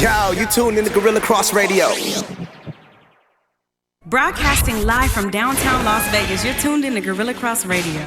Yo, you tuned in to Gorilla Cross Radio. Broadcasting live from downtown Las Vegas, you're tuned in to Gorilla Cross Radio.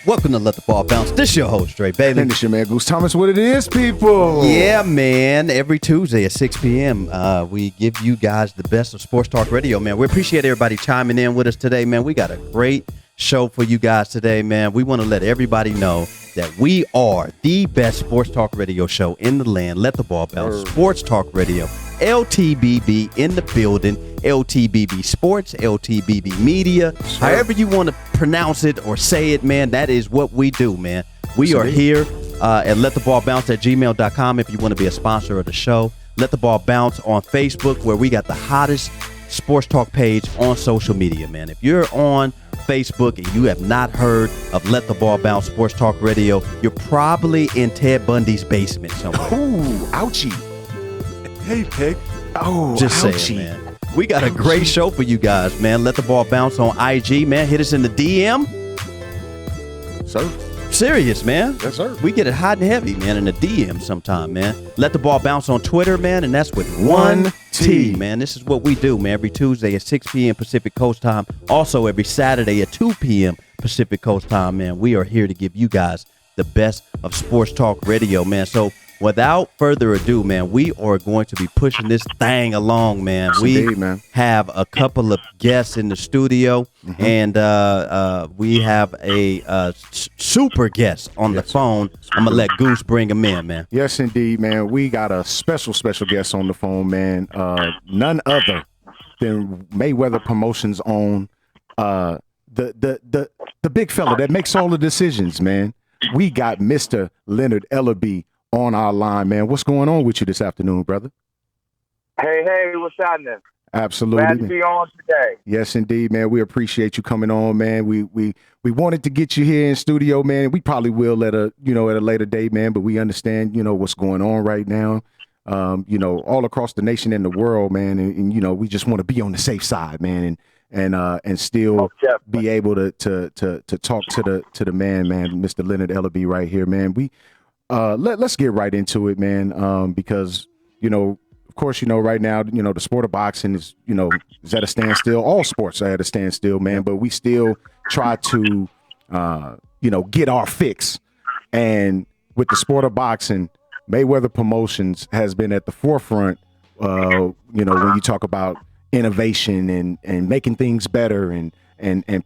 Welcome to Let the Ball Bounce. This your host, Dre Bailey. And this your man, Goose Thomas. What it is, people? Yeah, man. Every Tuesday at 6 p.m., we give you guys the best of sports talk radio, man. We appreciate everybody chiming in with us today, man. We got a great show for you guys today, man. We want to let everybody know that we are the best sports talk radio show in the land. Let the Ball Bounce. Sports Talk Radio. LTBB in the building. LTBB Sports, LTBB Media, however you want to pronounce it or say it, man, that is what we do, man. We are here at lettheballbounce@gmail.com if you want to be a sponsor of the show. Let the Ball Bounce on Facebook, where we got the hottest sports talk page on social media, man. If you're on Facebook and you have not heard of Let the Ball Bounce Sports Talk Radio, you're probably in Ted Bundy's basement somewhere. Ooh, ouchie. Hey, pig. Oh, just ouchie. saying, man. We got a great show for you guys, man. Let the Ball Bounce on IG, man. Hit us in the DM. Sir. Serious, man. Yes, sir. We get it hot and heavy, man, in the DM sometime, man. Let the Ball Bounce on Twitter, man, and that's with one T, man. This is what we do, man. Every Tuesday at 6 p.m. Pacific Coast time. Also, every Saturday at 2 p.m. Pacific Coast time, man. We are here to give you guys the best of sports talk radio, man. So, without further ado, man, we are going to be pushing this thing along, man. Indeed, man. Have a couple of guests in the studio, and we have a super guest on the phone. I'm going to let Goose bring him in, man. Yes, indeed, man. We got a special guest on the phone, man. None other than Mayweather Promotions own the big fella that makes all the decisions, man. We got Mr. Leonard Ellerbe on our line, man. What's going on with you this afternoon, brother? Hey, what's happening? Absolutely. Glad to be on today. Yes, indeed, man. We appreciate you coming on, man. We wanted to get you here in studio, man. We probably will at a later date, man, but we understand, what's going on right now. All across the nation and the world, man, and we just want to be on the safe side, man, and still be able to talk to the man, Mr. Leonard Ellerbe right here, man. Let's get right into it, man, because, of course, right now, the sport of boxing is at a standstill. All sports are at a standstill, man, but we still try to, get our fix. And with the sport of boxing, Mayweather Promotions has been at the forefront, when you talk about innovation and making things better and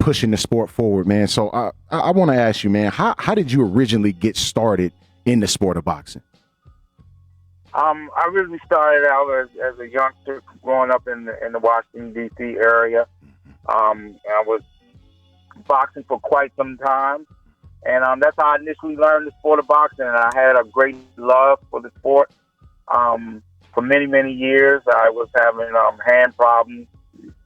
pushing the sport forward, man. So I want to ask you, man, how did you originally get started in the sport of boxing? I really started out as a youngster growing up in the Washington, D.C. area. I was boxing for quite some time, and that's how I initially learned the sport of boxing, and I had a great love for the sport. For many, many years, I was having hand problems,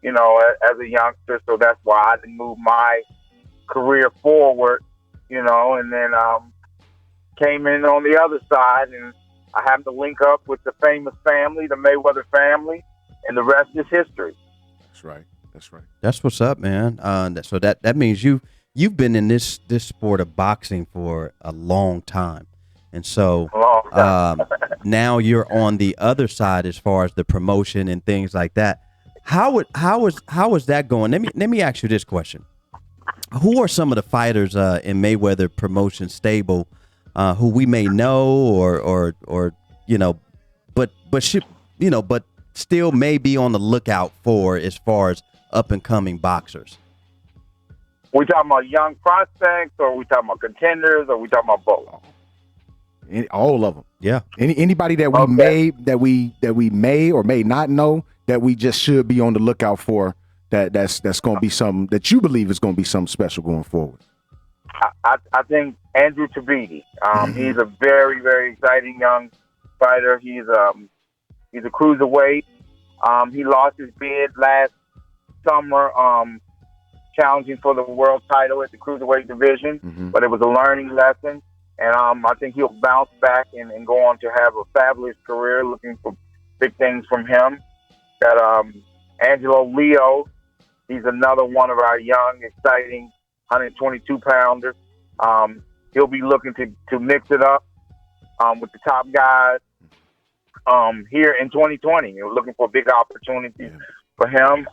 as a youngster, so that's why I didn't move my career forward, and then came in on the other side, and I happened to link up with the famous family, the Mayweather family, and the rest is history. That's right. That's what's up, man. So that means you've been in this sport of boxing for a long time, and so now you're on the other side as far as the promotion and things like that. How is that going? Let me ask you this question: who are some of the fighters in Mayweather Promotion stable who we may know or but still may be on the lookout for as far as up and coming boxers? We talking about young prospects, or we talking about contenders, or we talking about both? All of them. Yeah. Anybody that we may or may not know that we just should be on the lookout for. That's going to be something that you believe is going to be something special going forward. I think Andrew Tabiti. He's a very, very exciting young fighter. He's a cruiserweight. He lost his bid last summer challenging for the world title at the cruiserweight division, but it was a learning lesson. And I think he'll bounce back and go on to have a fabulous career. Looking for big things from him. Got Angelo Leo. He's another one of our young, exciting 122-pounders. He'll be looking to mix it up with the top guys here in 2020. We're looking for big opportunities for him.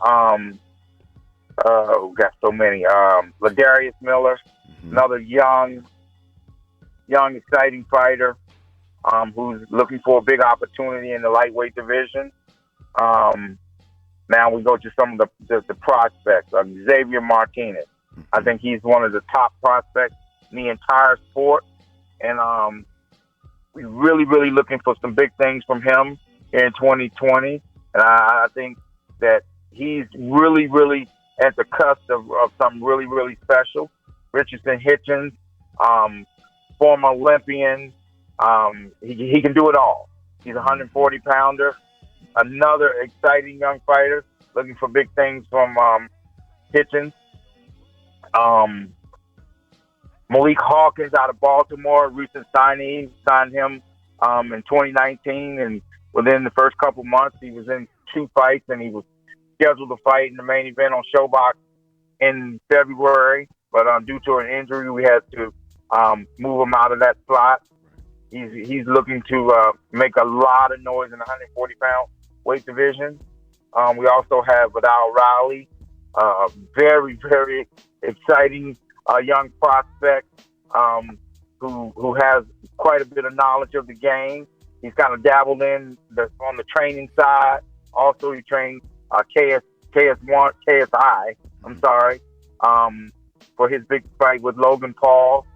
We got so many. Ladarius Miller, another young, exciting fighter who's looking for a big opportunity in the lightweight division. Now we go to some of the prospects. Xavier Martinez. I think he's one of the top prospects in the entire sport. And we're really, really looking for some big things from him in 2020. And I think that he's really, really at the cusp of something really, really special. Richardson Hitchens, former Olympian. He can do it all. He's a 140-pounder. Another exciting young fighter. Looking for big things from Hitchens. Malik Hawkins out of Baltimore, recent signee, signed him in 2019, and within the first couple months, he was in 2 fights, and he was scheduled to fight in the main event on Showbox in February, but due to an injury, we had to move him out of that slot. He's looking to make a lot of noise in the 140-pound weight division. We also have Vidal Riley, very, very exciting young prospect who has quite a bit of knowledge of the game. He's kind of dabbled on the training side. Also, he trained KSI. I'm sorry, for his big fight with Logan Paul.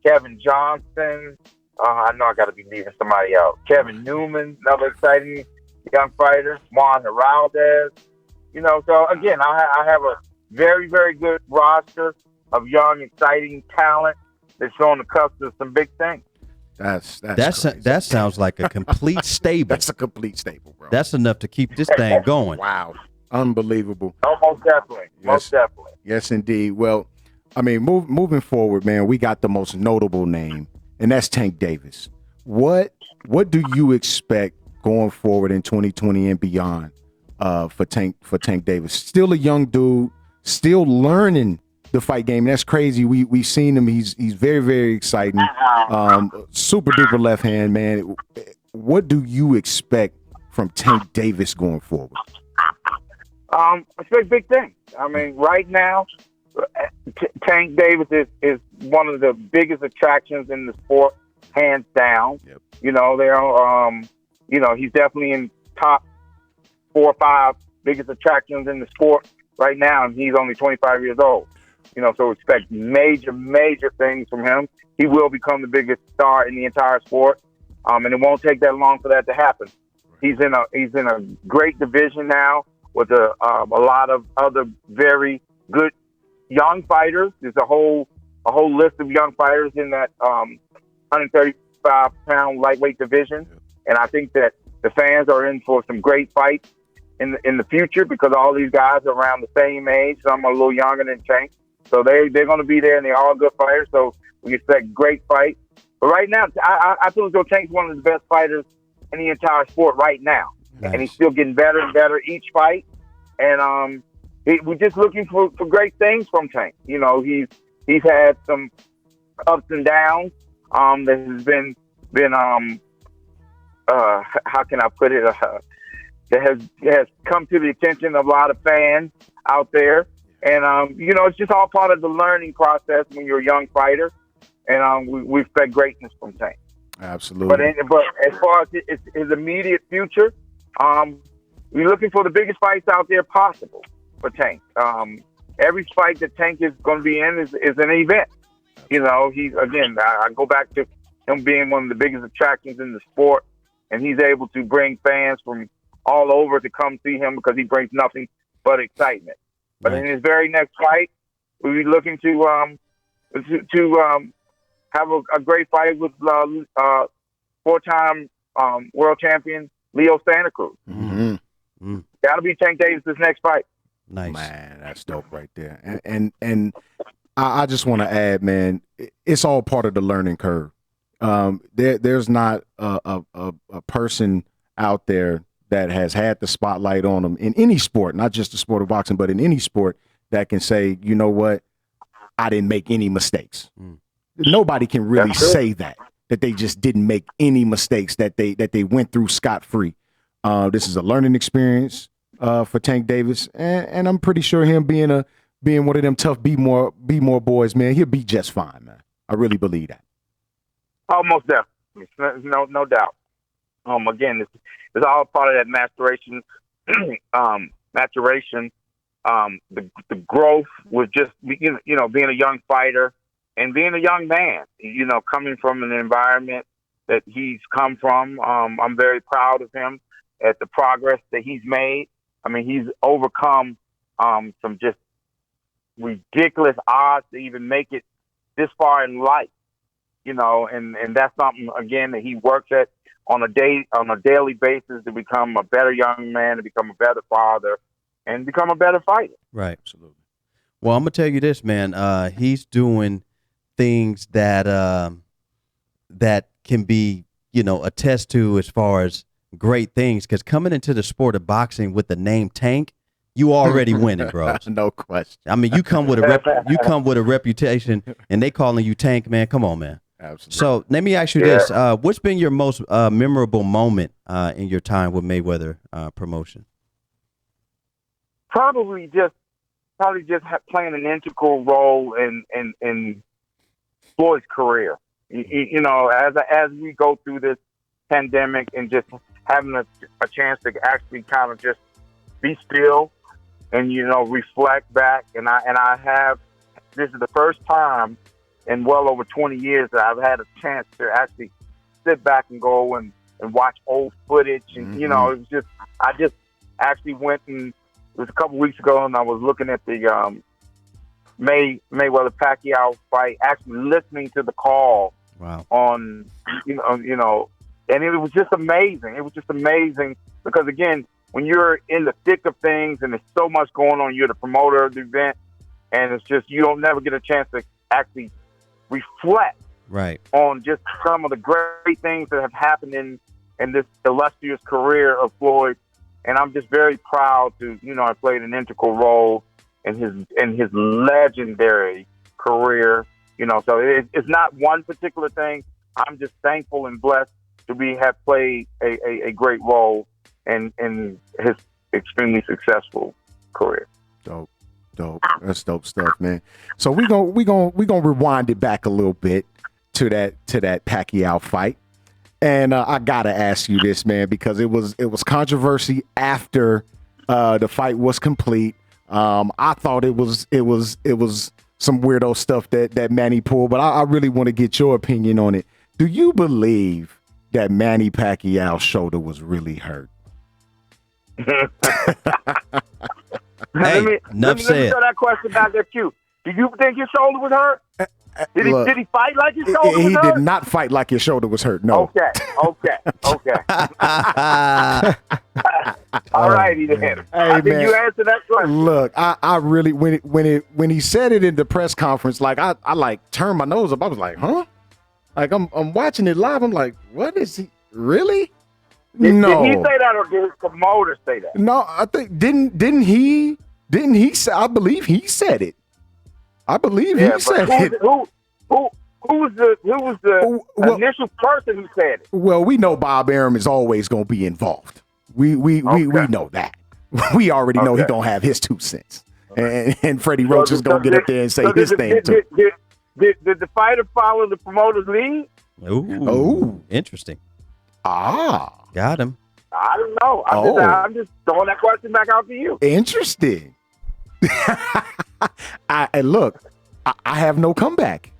Kevin Johnson. I know I got to be leaving somebody out. Kevin Newman, another exciting young fighter. Juan Heraldez. So again, I have a very, very good roster of young, exciting talent that's on the cusp of some big things. That sounds like a complete stable. That's a complete stable, bro. That's enough to keep this thing going. Wow. Unbelievable. Oh, most definitely. Yes. Most definitely. Yes, indeed. Well, I mean, moving forward, man, we got the most notable name, and that's Tank Davis. What do you expect going forward in 2020 and beyond for Tank Davis? Still a young dude, still learning the fight game. That's crazy. We've seen him. He's very, very exciting. Super duper left hand, man. What do you expect from Tank Davis going forward? I expect big things. I mean, right now, Tank Davis is one of the biggest attractions in the sport, hands down. Yep. He's definitely in top 4 or 5 biggest attractions in the sport right now, and he's only 25 years old. So expect major, major things from him. He will become the biggest star in the entire sport, and it won't take that long for that to happen. He's in a great division now with a lot of other very good young fighters. There's a whole list of young fighters in that 135-pound lightweight division, and I think that the fans are in for some great fights in the future because all these guys are around the same age. Some are a little younger than Tank, so they're going to be there, and they're all good fighters. So we expect great fights. But right now, I feel as though Tank's one of the best fighters in the entire sport right now, and he's still getting better and better each fight. And we're just looking for great things from Tank. He's had some ups and downs. That has been how can I put it? That has come to the attention of a lot of fans out there. And it's just all part of the learning process when you're a young fighter. And we expect greatness from Tank. Absolutely. But as far as his immediate future, we're looking for the biggest fights out there possible for Tank. Every fight that Tank is going to be in is an event. I go back to him being one of the biggest attractions in the sport, and he's able to bring fans from all over to come see him because he brings nothing but excitement. But in his very next fight, we'll be looking to have a great fight with 4-time world champion Leo Santa Cruz. Mm-hmm. Gotta be Tank Davis' next fight. Nice. Man, that's dope right there. And I just want to add, man, it's all part of the learning curve. There's not a person out there that has had the spotlight on them in any sport, not just the sport of boxing, but in any sport, that can say, you know what, I didn't make any mistakes. Nobody can really say that they just didn't make any mistakes, that they went through scot-free. This is a learning experience for Tank Davis, and I'm pretty sure him being one of them tough be more boys, man, he'll be just fine, man. I really believe that. Almost definitely, no doubt. Again, it's all part of that maturation. The growth was just being a young fighter and being a young man. Coming from an environment that he's come from. I'm very proud of him at the progress that he's made. I mean, he's overcome some just ridiculous odds to even make it this far in life. And that's something, again, that he works at on a daily basis to become a better young man, to become a better father, and become a better fighter. Right. Absolutely. Well, I'm gonna tell you this, man. He's doing things that can be, attest to as far as great things. Because coming into the sport of boxing with the name Tank, you already winning, bro. No question. I mean, you come with a reputation, and they calling you Tank, man. Come on, man. Absolutely. So let me ask you this: what's been your most memorable moment in your time with Mayweather promotion? Probably just playing an integral role in Floyd's career. As we go through this pandemic and just having a chance to actually kind of just be still and reflect back. And I have, this is the first time in well over 20 years that I've had a chance to actually sit back and go and watch old footage. And, it was just, I just actually went and, it was a couple weeks ago, and I was looking at the Mayweather-Pacquiao fight, actually listening to the call. Wow. On, and it was just amazing. It was just amazing because, again, when you're in the thick of things and there's so much going on, you're the promoter of the event, and it's just, you don't never get a chance to actually reflect on just some of the great things that have happened in this illustrious career of Floyd. And I'm just very proud to, I played an integral role in his legendary career. So it's not one particular thing. I'm just thankful and blessed to have played a great role in his extremely successful career. Dope. That's dope stuff, man. So we gonna rewind it back a little bit to that Pacquiao fight. And I gotta ask you this, man, because it was controversy after the fight was complete. I thought it was some weirdo stuff that Manny pulled, but I really want to get your opinion on it. Do you believe that Manny Pacquiao's shoulder was really hurt? Hey, let me throw that question back at you. Do you think his shoulder was hurt? Did he fight like his shoulder was hurt? He did not fight like his shoulder was hurt. No. Okay. All righty then. Hey, I think man, you answered that question. Look, I really when he said it in the press conference, like I like turned my nose up. I was like, huh? Like I'm watching it live. I'm like, what is he really? No. Did he say that, or did his promoter say that? No, I think didn't he say? I believe he said it. I believe he said it. Who was the initial person who said it? Well, we know Bob Arum is always going to be involved. We know that. We already know he's going to have his 2 cents. And Freddie Roach is going to get up there and say his thing too. Did the fighter follow the promoter's lead? Ooh, interesting. Got him. I don't know. I'm just throwing that question back out to you. Interesting. And look, I have no comeback.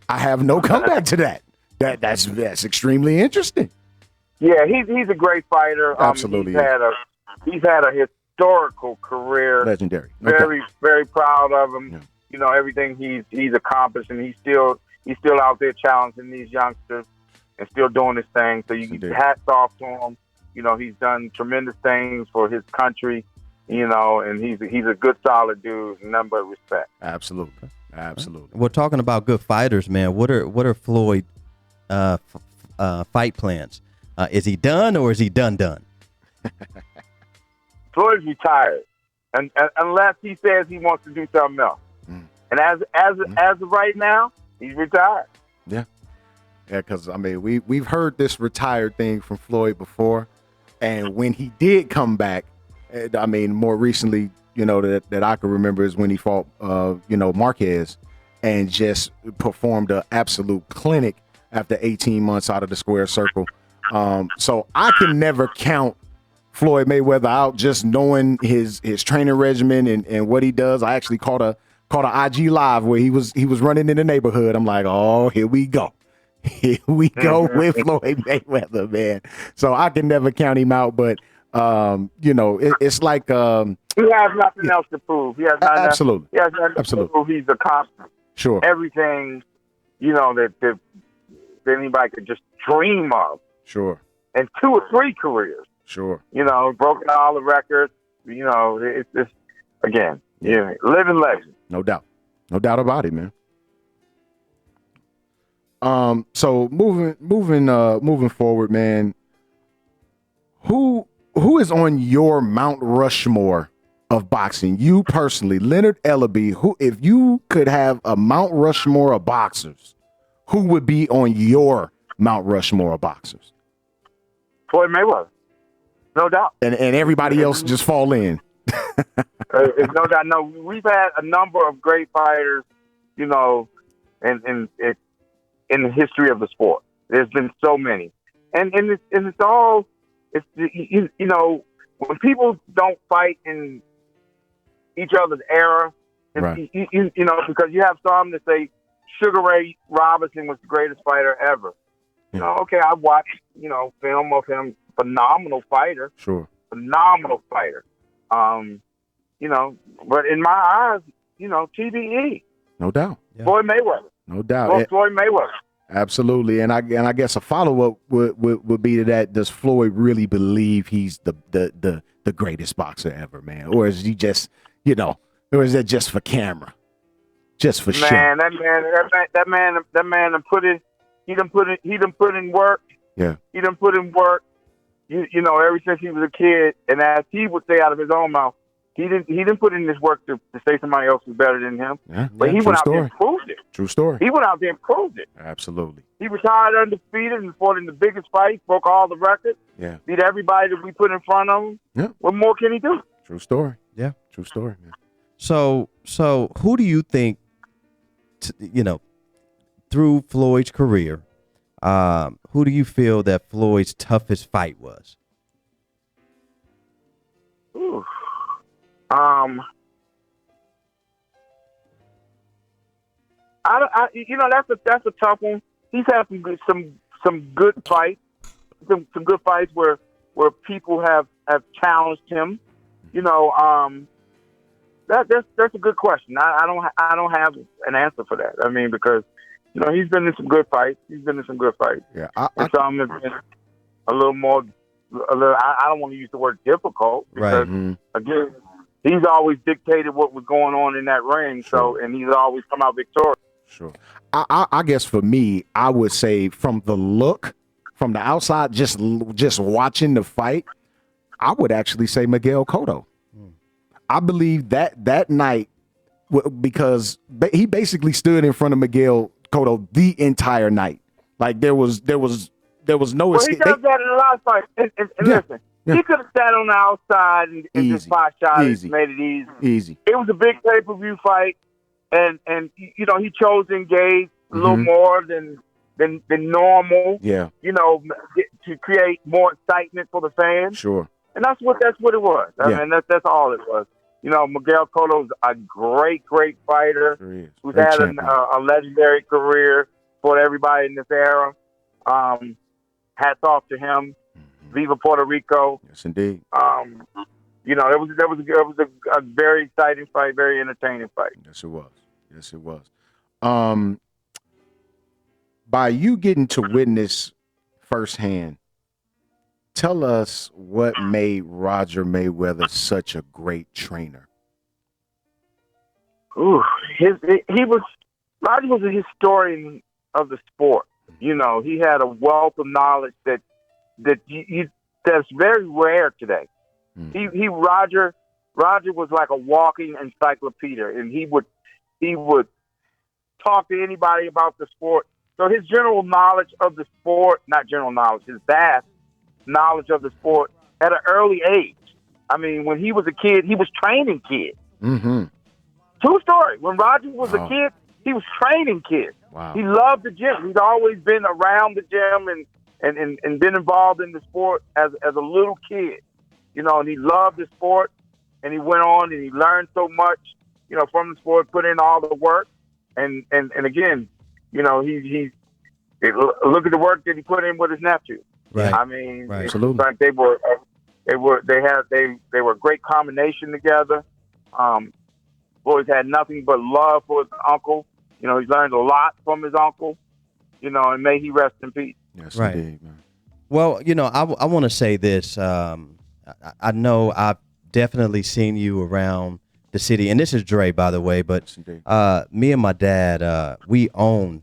I have no comeback to that. That's extremely interesting. Yeah, he's a great fighter. Absolutely. He's had a historical career. Legendary. Very, very proud of him. Yeah. Everything he's accomplished, and he's still out there challenging these youngsters and still doing his thing. So hats off to him. he's done tremendous things for his country, and he's a good, solid dude, nothing but respect. Absolutely. We're talking about good fighters, man. What are Floyd fight plans? Is he done or is he done? Floyd's retired, and unless he says he wants to do something else. And as of right now, he's retired. Yeah, because we've heard this retired thing from Floyd before, and when he did come back, more recently, that I can remember is when he fought, Marquez, and just performed an absolute clinic after 18 months out of the square circle. So I can never count Floyd Mayweather out just knowing his training regimen and what he does. I actually caught a IG live where he was running in the neighborhood. I'm like, oh, here we go. Here we go with Floyd Mayweather, man. So I can never count him out, but it's like he has nothing else to prove. He has nothing absolutely. He has nothing to prove. He's accomplished everything, that anybody could just dream of. Sure. And 2 or 3 careers. Sure. Broken all the records. It's just, again, living legend. No doubt about it, man. So moving forward, man. Who is on your Mount Rushmore of boxing? You personally, Leonard Ellerbe. Who, if you could have a Mount Rushmore of boxers, who would be on your Mount Rushmore of boxers? Floyd Mayweather, no doubt. And everybody else just fall in. It's no doubt. No, we've had a number of great fighters, in the history of the sport. There's been so many, and it's all. It's when people don't fight in each other's era, right. Because you have some that say Sugar Ray Robinson was the greatest fighter ever. Okay, I watched film of him, phenomenal fighter. Sure, phenomenal fighter. But in my eyes, TBE. No doubt. Yeah. Floyd Mayweather. No doubt. Floyd Mayweather. Absolutely, and I guess a follow up would be to that. Does Floyd really believe he's the greatest boxer ever, man, or is he just or is that just for camera, just for show? Man, that man put in. He done put in work. Yeah. He done put in work. Ever since he was a kid, and as he would say out of his own mouth, he didn't put in this work to say somebody else was better than him. Yeah, but he went out there and proved it. True story. He went out there and proved it. Absolutely. He retired undefeated and fought in the biggest fight, broke all the records. Yeah. Beat everybody that we put in front of him. Yeah. What more can he do? True story. Yeah. True story, man. So who do you think, through Floyd's career, who do you feel that Floyd's toughest fight was? Ooh. That's a tough one. He's had some good fights, some good fights where people have challenged him. That's a good question. I don't have an answer for that. Because he's been in some good fights. Yeah, and some have been a little more. I don't want to use the word difficult because again, he's always dictated what was going on in that ring. Sure. So, and he's always come out victorious. Sure. I guess for me, I would say from the outside, just watching the fight, I would actually say Miguel Cotto. I believe that night, because he basically stood in front of Miguel Cotto the entire night. Like there was no escape. He does that in a lot of fights. And listen, he could have sat on the outside and just pot shot it, made it easy. Easy. It was a big pay-per-view fight, and he chose to engage a little more than normal. Yeah. To create more excitement for the fans. Sure. And that's what it was. I mean, that's all it was. Miguel Cotto's a great fighter who's had a legendary career for everybody in this era. Hats off to him. Viva Puerto Rico. Yes, indeed. It was a very exciting fight, very entertaining fight. Yes, it was. By you getting to witness firsthand Tell us what made Roger Mayweather such a great trainer. Ooh, Roger was a historian of the sport. You know, he had a wealth of knowledge that's very rare today. Roger was like a walking encyclopedia, and he would talk to anybody about the sport. So his general knowledge of the sport, not general knowledge, his vast knowledge of the sport at an early age. I mean, when he was a kid, he was training kids. Mm-hmm. True story. When Roger was a kid, he was training kids. Wow. He loved the gym. He'd always been around the gym and been involved in the sport as a little kid. You know, and he loved the sport, and he went on and he learned so much, you know, from the sport, put in all the work. And again, you know, he look at the work that he put in with his nephew. Right. I mean, Right. Absolutely. They were a great combination together. Boys had nothing but love for his uncle. You know, he learned a lot from his uncle. You know, and may he rest in peace. Yes, Right. indeed, man. Well, you know, I want to say this. I know I've definitely seen you around the city, and this is Dre, by the way, but Yes, indeed. me and my dad, we own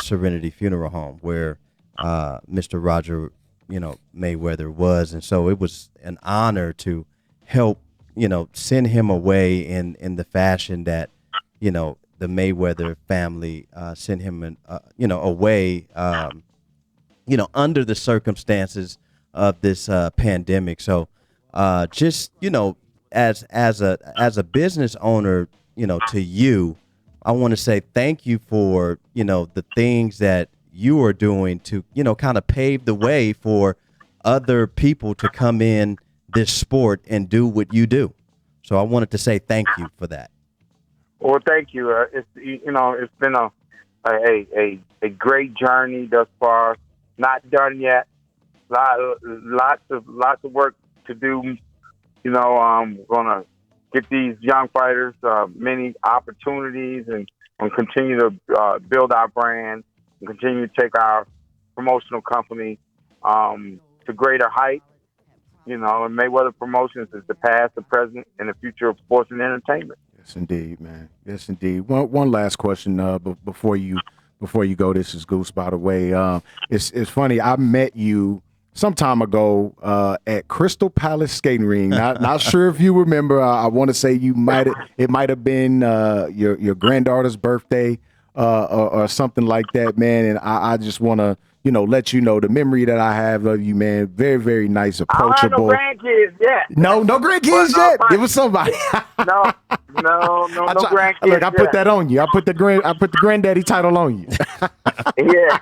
Serenity Funeral Home where Mr. Roger, you know, Mayweather was. And so it was an honor to help, you know, send him away in the fashion that, you know, the Mayweather family sent him, you know, away, you know, under the circumstances of this pandemic. So just, you know, as a business owner, you know, to you, I want to say thank you for, you know, the things that you are doing to, you know, kind of pave the way for other people to come in this sport and do what you do. So I wanted to say thank you for that. Well, thank you. It's been a great journey thus far. Not done yet. Lots of work to do. You know, we're gonna get these young fighters many opportunities and continue to build our brand and continue to take our promotional company to greater heights. You know, and Mayweather Promotions is the past, the present, and the future of sports and entertainment. Yes, indeed, man. Yes, indeed. One last question before you go. This is Goose, by the way. It's funny. I met you some time ago at Crystal Palace Skating Ring. Not sure if you remember. I want to say it might have been your granddaughter's birthday or something like that, man. And I just want to, you know, let you know the memory that I have of you, man. Very, very nice, approachable. I don't have no grandkids yet. No grandkids yet. Give us somebody. No grandkids. Look, I put that on you. I put the granddaddy title on you. Yeah.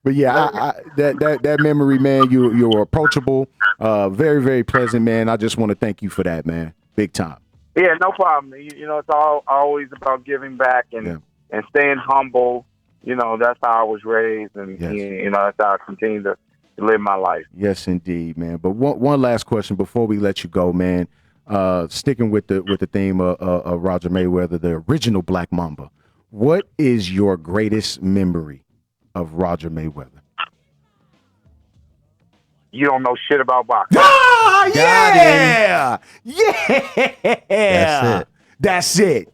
But yeah, that memory, man. You were approachable, very, very pleasant, man. I just want to thank you for that, man. Big time. Yeah, no problem. You know, it's always about giving back and staying humble. You know, that's how I was raised, and Yes. you know, that's how I continue to live my life. Yes, indeed, man. But one last question before we let you go, man. Sticking with the theme of Roger Mayweather, the original Black Mamba. What is your greatest memory of Roger Mayweather? You don't know shit about boxing. Ah, Got yeah. That's it.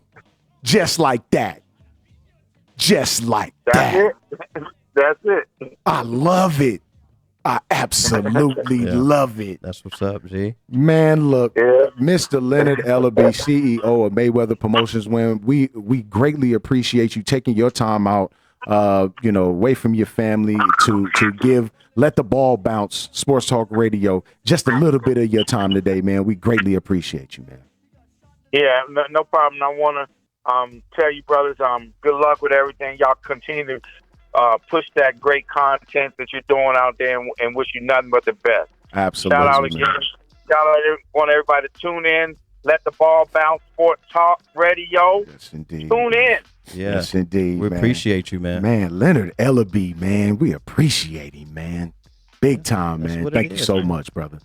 Just like that. That's it. That's it. I love it. I absolutely love it. That's what's up, G. Man, look, Yeah. Mr. Leonard Ellerbe, CEO of Mayweather Promotions, when we greatly appreciate you taking your time out, you know, away from your family to let the ball bounce Sports Talk Radio just a little bit of your time today, man. We greatly appreciate you, man. Yeah, no problem. I want to tell you, brothers, good luck with everything. Y'all continue to push that great content that you're doing out there, and wish you nothing but the best. Absolutely. Shout out again. Shout out, want everybody to tune in. Let the ball bounce. Sports Talk Radio. Yes, indeed. Tune in. Yeah. Yes, indeed. We man. appreciate you, man. Man, Leonard Ellerbe, man, we appreciate him, man. Big time, That's man. what it Thank you is, so man. much, brother.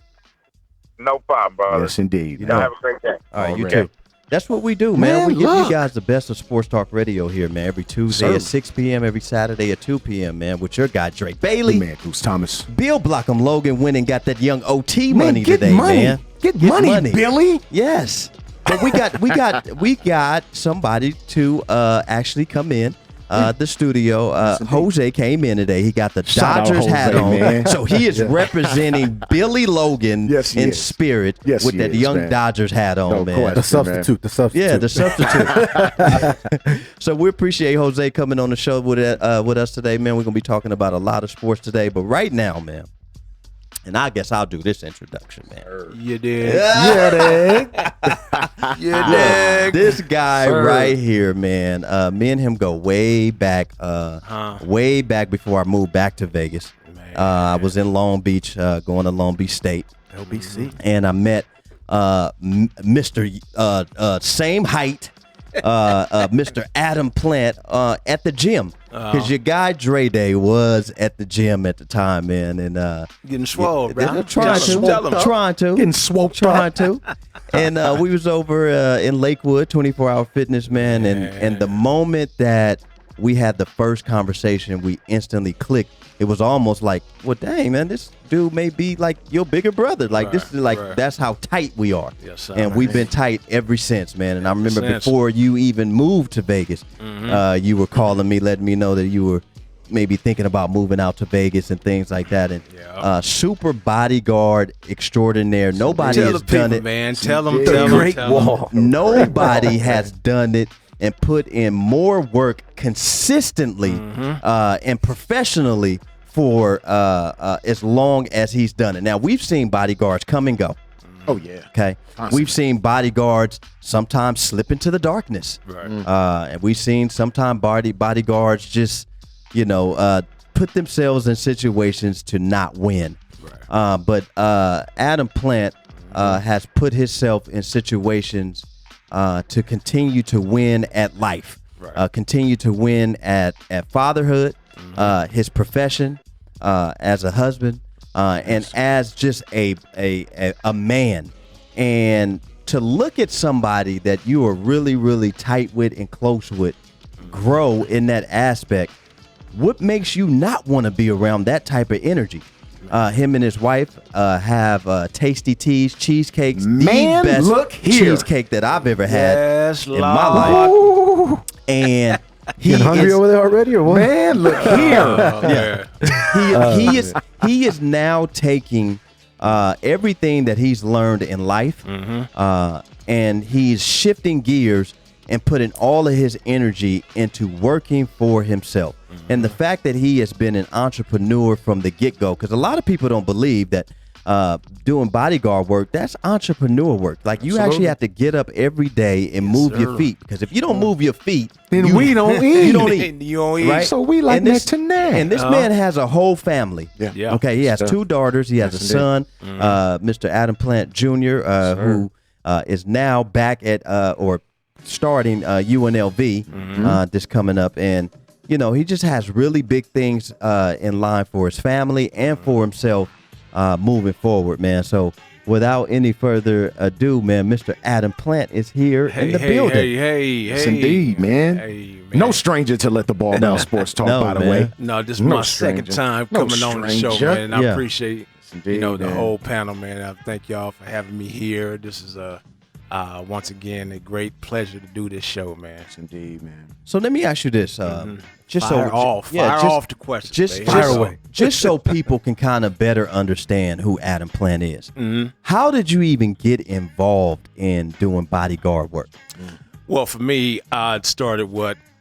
No problem, brother. Yes, indeed. You Y'all know. have a great day. All right, you Already. too. That's what we do, man. We give look. you guys the best of sports talk radio here, man. Every Tuesday at 6 p.m., every Saturday at 2 p.m., man, with your guy, Drake Bailey. Man, Goose Thomas. Bill Blockham Logan went and got that young OT money get today, money. man. Get money, Billy. Yes. But we got somebody to actually come in the studio. Jose came in today. He got the Shout out Dodgers hat Jose, on. man. So he is representing Billy Logan Yes, he in is. spirit Yes, with he that is, young man. Dodgers hat on, No man. question. The substitute. Yeah, the substitute. So we appreciate Jose coming on the show with us today, man. We're going to be talking about a lot of sports today. But right now, man, and I guess I'll do this introduction, man. You did. This guy right here, man. Me and him go way back before I moved back to Vegas. I was in Long Beach, going to Long Beach State. LBC. And I met Mr. Same height, Mr. Adam Plant at the gym. Because your guy Dre Day was at the gym at the time, man. And Getting swole, bro. trying to. Getting swole. Trying to. And we was over in Lakewood, 24-hour fitness, man. And the moment that we had the first conversation, we instantly clicked. It was almost like, well, dang, man, this dude may be like your bigger brother. Like, this is like, that's how tight we are. Yes, sir. And we've been tight ever since, man. And I remember before you even moved to Vegas, you were calling me, letting me know that you were maybe thinking about moving out to Vegas and things like that. And super bodyguard extraordinaire. Nobody has done it. Man, tell them. Great Tell them. Nobody has done it and put in more work consistently and professionally for as long as he's done it. Now, we've seen bodyguards come and go. Oh, yeah. Okay. Constantly. We've seen bodyguards sometimes slip into the darkness. Right. And we've seen sometimes bodyguards just, put themselves in situations to not win. Right. But Adam Plant has put himself in situations to continue to win at life, continue to win at fatherhood, his profession, as a husband, and as just a man. And to look at somebody that you are really, really tight with and close with grow in that aspect, what makes you not want to be around that type of energy? Him and his wife have Tasty Teas cheesecakes, Man, the best look here. cheesecake that I've ever had Yes, in my life. Ooh. And he Getting hungry is, over there already, or what? Man, look here. he is now taking everything that he's learned in life, and he's shifting gears and putting all of his energy into working for himself. And the fact that he has been an entrepreneur from the get-go, because a lot of people don't believe that doing bodyguard work, that's entrepreneur work. Like, you actually have to get up every day and move your feet, because if you don't move your feet, Then we don't eat. You don't eat. You don't eat. Right? So we like And this- that tonight. And this man has a whole family. Yeah. Okay, he has two daughters. He has a son, Mr. Adam Plant Jr., who is now back at or starting UNLV this coming up. And, he just has really big things in line for his family and for himself moving forward, man. So without any further ado, man, Mr. Adam Plant is here in the building. Hey. Yes, indeed, man. Hey, man. No stranger to Let the Ball Down Sports Talk, No, by the man. way. No, this is No my stranger. second time No coming on the show, stranger. man. And I Yeah. appreciate Indeed, the man. whole panel, man. I thank y'all for having me here. This is once again a great pleasure to do this show, man. Yes, indeed, man. So let me ask you this. Just Fire off the questions. Just so people can kind of better understand who Adam Plant is. How did you even get involved in doing bodyguard work? Well, for me, it started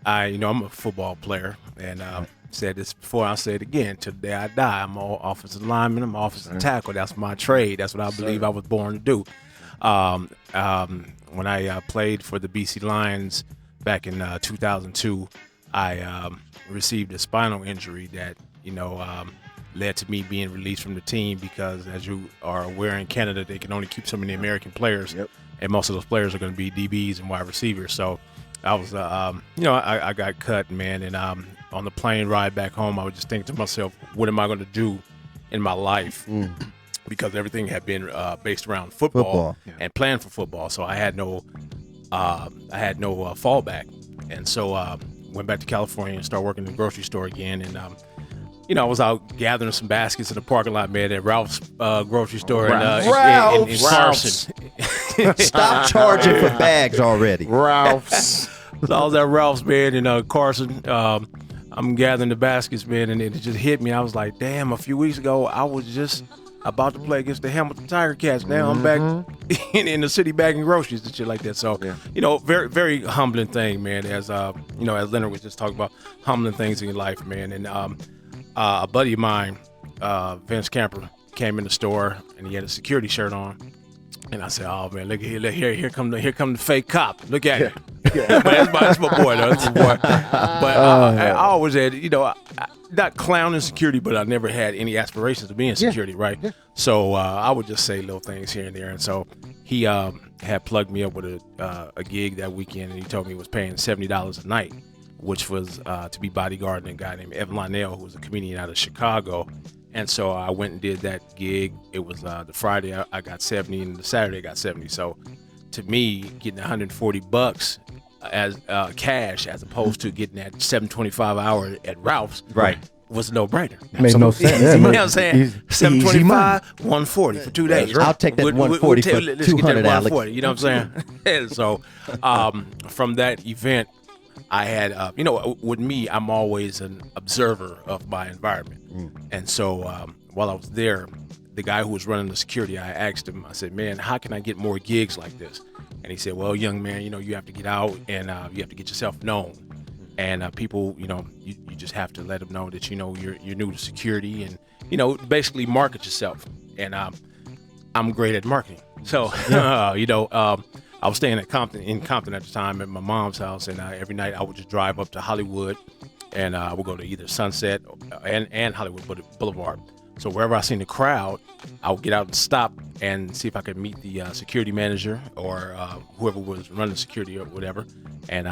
I'm a football player, and said this before, I'll say it again. Till the day I die, I'm an offensive lineman, I'm an offensive tackle. That's my trade. That's what I believe I was born to do. When I played for the BC Lions back in 2002, I received a spinal injury that, led to me being released from the team because, as you are aware, in Canada, they can only keep so many American players. Yep. And most of those players are going to be DBs and wide receivers. So I was, I got cut, man. And on the plane ride back home, I was just thinking to myself, what am I going to do in my life? Because everything had been based around football. And playing for football. So I had no I had no fallback, and so went back to California and started working in the grocery store again. And I was out gathering some baskets in the parking lot, man, at Ralph's grocery store in Carson. Stop charging for bags already. Ralph's. So I was at Ralph's, man, in Carson. I'm gathering the baskets, man, and it just hit me. I was like, damn, a few weeks ago, I was just about to play against the Hamilton Tiger Cats. Now I'm back in the city bagging groceries and shit like that. So, very, very humbling thing, man, as Leonard was just talking about, humbling things in your life, man. And a buddy of mine, Vince Camper, came in the store, and he had a security shirt on. And I said, "Oh man, look here come the fake cop. Look at it." But that's my boy, though. That's my boy. But I always had, not clowning security, but I never had any aspirations of being security, right? Yeah. So I would just say little things here and there. And so he had plugged me up with a gig that weekend, and he told me he was paying $70 a night, which was to be bodyguarding a guy named Evan Lionel, who was a comedian out of Chicago. And so I went and did that gig. It was the Friday I got 70, and the Saturday I got 70. So to me, getting $140 as cash as opposed to getting that $725 an hour at Ralph's, was a no-brainer. Made no sense. You know what I'm saying? $725, $140 for 2 days. I'll take that $140 for $200, Alex. You know what I'm saying? And so from that event, I had, with me, I'm always an observer of my environment. And so while I was there, the guy who was running the security, I asked him, I said, man, how can I get more gigs like this? And he said, well, young man, you have to get out and you have to get yourself known. And people, you just have to let them know that, you're new to security and, basically market yourself. And I'm great at marketing. So, I was staying in Compton at the time at my mom's house, and every night I would just drive up to Hollywood, and I would go to either Sunset and Hollywood Boulevard. So wherever I seen the crowd, I would get out and stop and see if I could meet the security manager or whoever was running security or whatever. And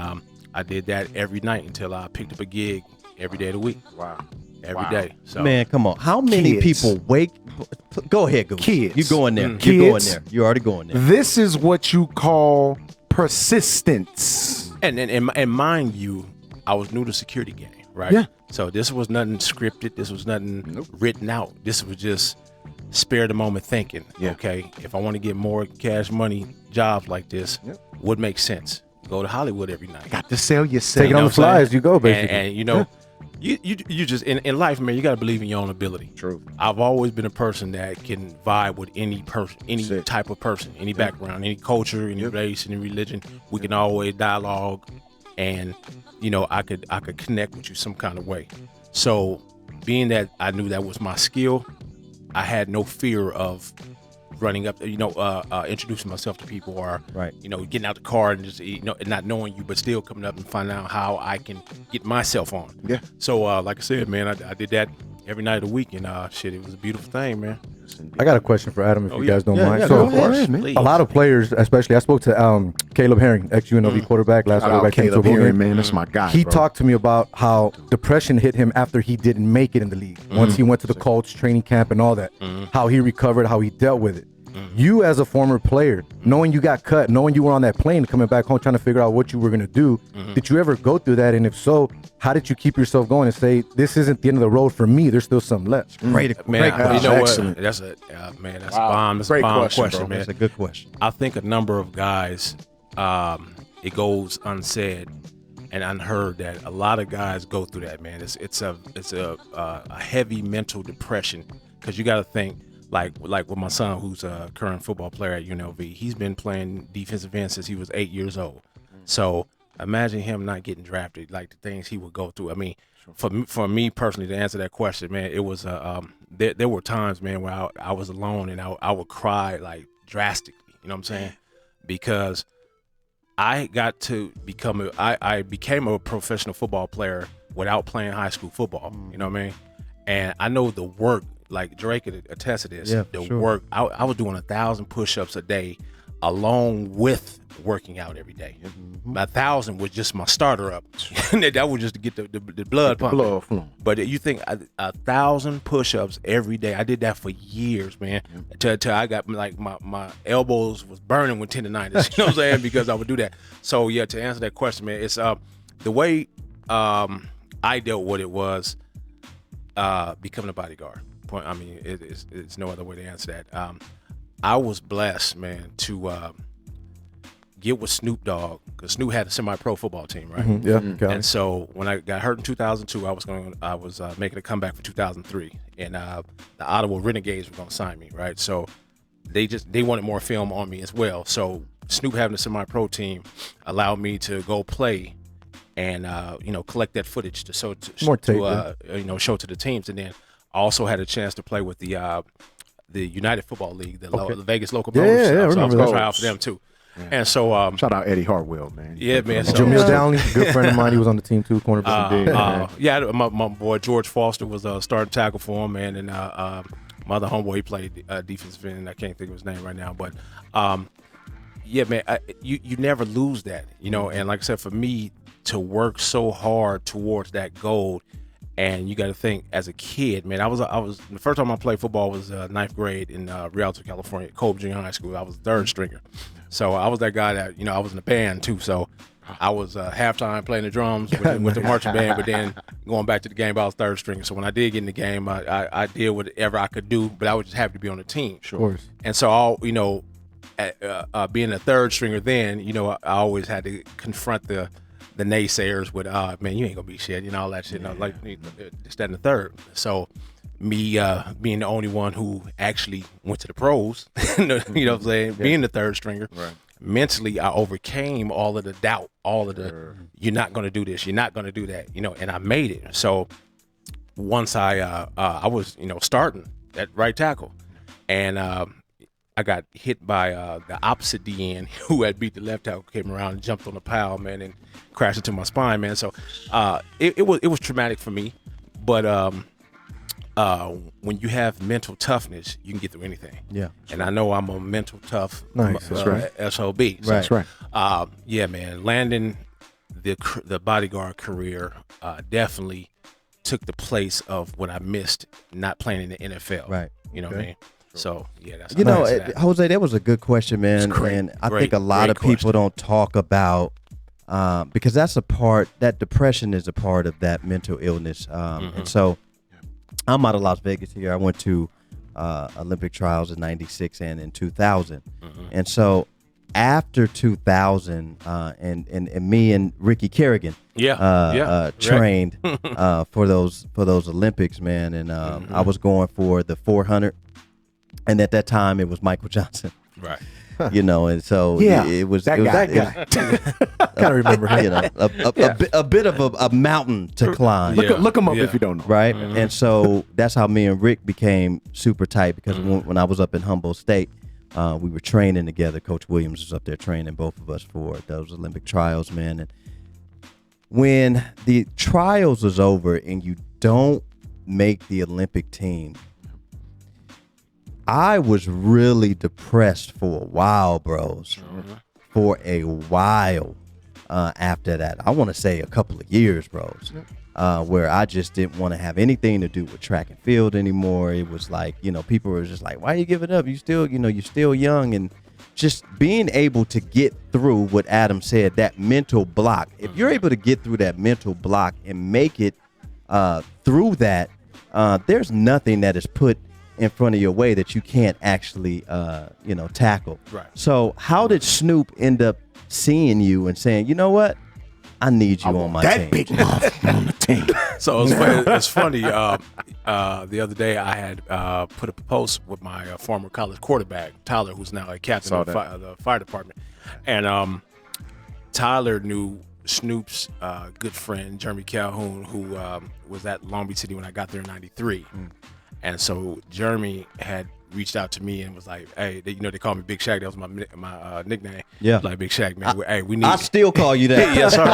I did that every night until I picked up a gig every day of the week. Wow. Every day. So, man, come on. How many people wake? Go ahead, Goose. Kids. You going there. Kids. You're going there. You're already going there. This is what you call persistence. And mind you, I was new to security game, right? Yeah. So this was nothing scripted. This was nothing written out. This was just spare the moment thinking. Yeah. Okay, if I want to get more cash money jobs like this, would make sense. Go to Hollywood every night. Got to sell yourself. Take it on the fly as you go, basically. And you just in life, man, you got to believe in your own ability. True. I've always been a person that can vibe with any person, any type of person, any background, any culture, any race, any religion. We can always dialogue, and I could connect with you some kind of way. So, being that I knew that was my skill, I had no fear of running up, introducing myself to people, or getting out the car and just not knowing you, but still coming up and finding out how I can get myself on. Yeah. So like I said, man, I did that every night of the week, and it was a beautiful thing, man. I got a question for Adam, if you guys don't mind. Yeah, so, go ahead, man. a lot of players, especially, I spoke to Caleb Herring, ex-UNLV quarterback last Shout out week. Caleb Herring, man. That's my guy. He bro. talked to me about how depression hit him after he didn't make it in the league. Once he went to the Colts training camp and all that, how he recovered, how he dealt with it. You as a former player, knowing you got cut, knowing you were on that plane coming back home trying to figure out what you were going to do, did you ever go through that? And if so, how did you keep yourself going and say, this isn't the end of the road for me, there's still something left? Great, Man, great you know Excellent. what? That's a that's a bomb. That's Great a bomb question, question, bro. man. That's a good question. I think a number of guys, it goes unsaid and unheard that a lot of guys go through that, man. It's a heavy mental depression, because you got to think, like with my son, who's a current football player at UNLV. He's been playing defensive end since he was 8 years old. So imagine him not getting drafted, like the things he would go through. I mean, for me personally, to answer that question, man, it was there were times, man, where I was alone and I would cry like drastically. You know what I'm saying? Because I got to I became a professional football player without playing high school football. You know what I mean? And I know the work. Like Drake could attest to this. Yeah, the sure. work, I was doing 1,000 push-ups a day, along with working out every day. My 1,000 was just my starter up. That was just to get the blood pumping. Blood flowing. But you think 1,000 push-ups every day? I did that for years, man. Till I got like my elbows was burning with tendonitis. You know what I'm saying? Because I would do that. So yeah, to answer that question, man, it's the way I dealt with it was becoming a bodyguard. I mean, it's no other way to answer that. I was blessed, man, to get with Snoop Dogg, because Snoop had a semi-pro football team, right? Yeah. Okay. And so when I got hurt in 2002, I was making a comeback for 2003, and the Ottawa Renegades were going to sign me, right? So they wanted more film on me as well. So Snoop having a semi-pro team allowed me to go play and collect that footage to show to the teams, and then I also had a chance to play with the United Football League, the Vegas local bonus. Yeah, I so I was remember going to that. try out for them too. Yeah. And so shout out Eddie Hartwell, man. Yeah, man. So, Jamil Downey, good friend of mine. He was on the team too, cornerback. Big. My boy George Foster was a starting tackle for him, man. And my other homeboy, he played defensive end. I can't think of his name right now, but yeah, man. You never lose that, And like I said, for me to work so hard towards that goal, and you got to think as a kid, man. I was the first time I played football was ninth grade in Rialto, California, Colby Junior High School. I was third stringer. So I was that guy that, I was in the band too. So I was halftime playing the drums with the marching band, but then going back to the game, I was third stringer. So when I did get in the game, I did whatever I could do, but I was just happy to be on the team. Sure. And so being a third stringer then, I always had to confront the naysayers with, man, you ain't gonna be shit, all that shit. Like this, that, and the third. So me being the only one who actually went to the pros, you know what I'm saying, being the third stringer, right. Mentally I overcame all of the doubt, all of the you're not gonna do this, you're not gonna do that, and I made it. So once I was starting at right tackle, and I got hit by the opposite DN who had beat the left tackle, came around and jumped on the pile, man, and crashed into my spine, man. So it was traumatic for me, but when you have mental toughness, you can get through anything. Yeah. And I know I'm a mental tough Nice. That's right. SOB. Right. That's right. Yeah, man. Landing the bodyguard career definitely took the place of what I missed not playing in the NFL. Right. You know what I mean? So yeah, that's Jose, that was a good question, man. And I think a lot of people don't talk about because that's a part, that depression is a part of that mental illness. And so I'm out of Las Vegas here. I went to Olympic trials in '96 and in 2000. And so after 2000, and me and Ricky Kerrigan trained for those Olympics, man. And I was going for the 400. And at that time, it was Michael Johnson. Right. And so it was that guy. Gotta remember him. A bit of a mountain to climb. Look him up if you don't know. Right. And so that's how me and Rick became super tight, because when I was up in Humboldt State, we were training together. Coach Williams was up there training both of us for those Olympic trials, man. And when the trials was over and you don't make the Olympic team, I was really depressed for a while, bros. For a while after that. I want to say a couple of years, bros. Where I just didn't want to have anything to do with track and field anymore. It was like, people were just like, why are you giving up? You still, you're still young. And just being able to get through what Adam said, that mental block. If you're able to get through that mental block and make it through that, there's nothing that is put in front of your way that you can't actually, tackle. Right. So how did Snoop end up seeing you and saying, you know what? I need you on my team. That big mouth on the team. So it's funny. The other day I had put up a post with my former college quarterback, Tyler, who's now a captain of the fire department. And Tyler knew Snoop's good friend, Jeremy Calhoun, who was at Long Beach City when I got there in '93. And so Jeremy had reached out to me and was like, hey, they call me Big Shaq. That was my nickname. Yeah. Like, Big Shaq, man. Hey, we need. I still call you that. Yes, sir.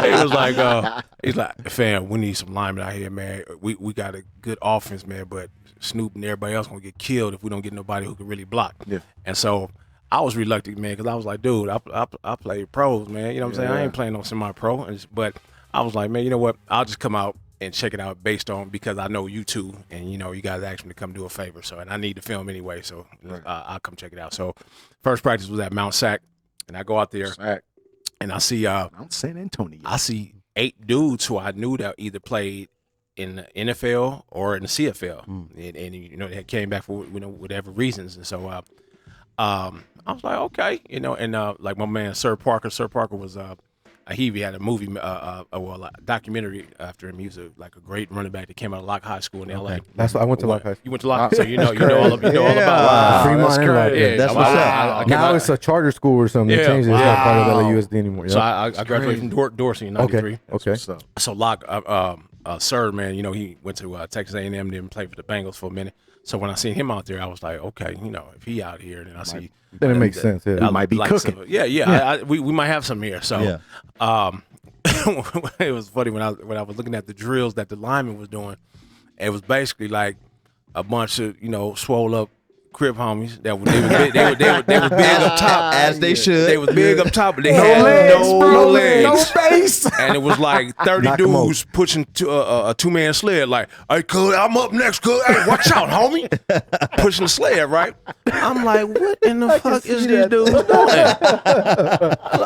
He was like, he's like, fam, we need some linemen out here, man. We got a good offense, man, but Snoop and everybody else gonna get killed if we don't get nobody who can really block. Yeah. And so I was reluctant, man, because I was like, dude, I play pros, man. You know what I'm saying? I ain't playing no semi-pro. But I was like, man, you know what? I'll just come out and check it out based on, because I know you two, and you guys asked me to come do a favor, so, and I need to film anyway, so I'll come check it out. So first practice was at Mount Sac, and I go out there and I see Mount San Antonio. I see 8 dudes who I knew that either played in the NFL or in the CFL, and they came back for whatever reasons, and so I was like, okay, and like my man Sir Parker was he had a movie, a documentary after him. He was a great running back that came out of Locke High School in LA. That's what I went to Locke High School. You went to Locke, so you know all about. Wow, Fremont and Locke. Yeah, That's what's up. Now it's a charter school or something. They changed it. It's not part of LAUSD anymore. So I graduated from Dorsey in '93. Okay. So Locke, Sir, man, you went to Texas A&M, then played for the Bengals for a minute. So when I seen him out there, I was like, okay, if he out here, then I see. Then it makes sense. Yeah. He might be cooking. We might have some here. So, it was funny when I was looking at the drills that the lineman was doing. It was basically like a bunch of swole up crib homies that were they were big up top, as they should. They was big up top, but they had no legs, no base, and it was like 30 dudes pushing a 2-man sled. Like, hey, cuz, I'm up next, cuz. Hey, watch out, homie. Pushing the sled, right? I'm like, what in the fuck is these dudes doing?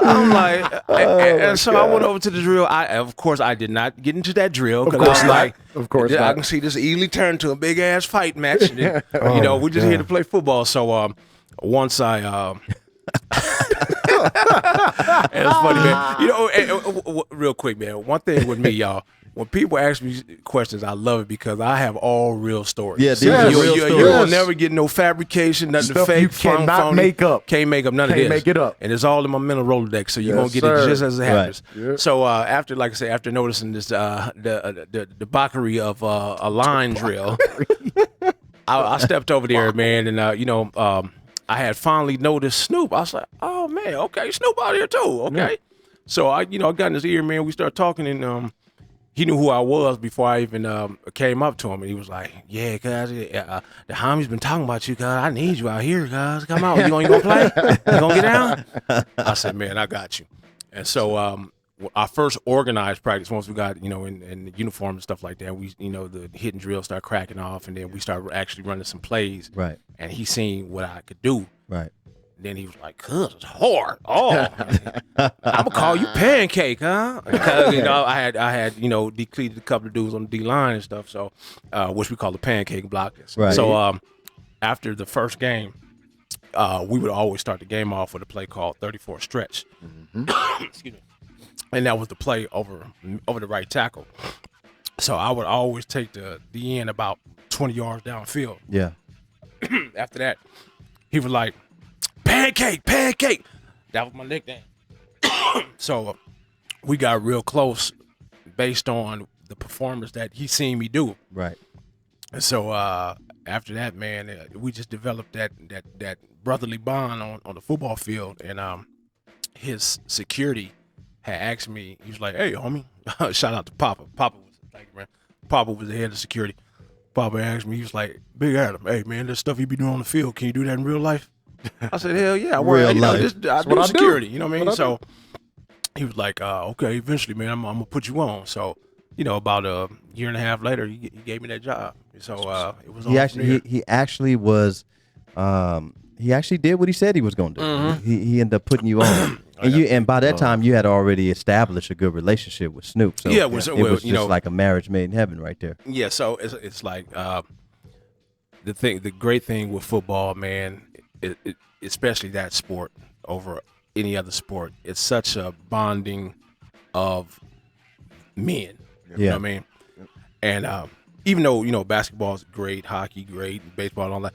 I'm like, and so I went over to the drill. Of course, I did not get into that drill because I was like, of course, I can see this easily turn to a big ass fight match. And then, we just here to play football. So once I it's funny, man. Real quick, man. One thing with me, y'all. When people ask me questions, I love it because I have all real stories. Yeah, these are real stories. You will never get no fabrication, nothing Stuff fake. You cannot make up. Can't make up none of this. Can't make it up. And it's all in my mental Rolodex, so you're gonna get it just as it happens. Right. Yep. So after, like I say, after noticing this, the debauchery of a line drill, I stepped over there, man, and I had finally noticed Snoop. I was like, oh man, okay, Snoop out here too, okay. Yeah. So I got in his ear, man. We started talking, and he knew who I was before I even came up to him, and he was like, "Yeah, cuz the homie's been talking about you, cuz I need you out here, cuz come out. You gonna play? You gonna get down?" I said, "Man, I got you." And so our first organized practice, once we got in the uniform and stuff like that, we the hit and drill start cracking off, and then we started actually running some plays. Right. And he seen what I could do. Right. Then he was like, "Cuz it's hard. Oh, I'm gonna call you Pancake, huh?" Because I had depleted a couple of dudes on the D line and stuff, so which we call the pancake block. Right. So after the first game, we would always start the game off with a play called 34 stretch. Mm-hmm. Excuse me. And that was the play over the right tackle. So I would always take the end about 20 yards downfield. Yeah. After that, he was like, Pancake. That was my nickname. So we got real close based on the performance that he seen me do. Right. And so after that, man, we just developed that brotherly bond on the football field. And his security had asked me, he was like, "Hey, homie," shout out to Papa. Thank you, man. Papa was the head of security. Papa asked me, he was like, "Big Adam, hey man, this stuff you be doing on the field, can you do that in real life?" I saad, "Hell yeah, I work. I do security." You know what I mean? So he was like, "Okay, eventually, man, I'm gonna put you on." So about a year and a half later, he gave me that job. So it was. He actually was. He actually did what he said he was going to do. Mm-hmm. He ended up putting you on, and by that time you had already established a good relationship with Snoop. So it was just like a marriage made in heaven right there. Yeah, so it's like the great thing with football, man, especially that sport over any other sport, it's such a bonding of men. You know what I mean? And even though basketball is great, hockey great, baseball and all that.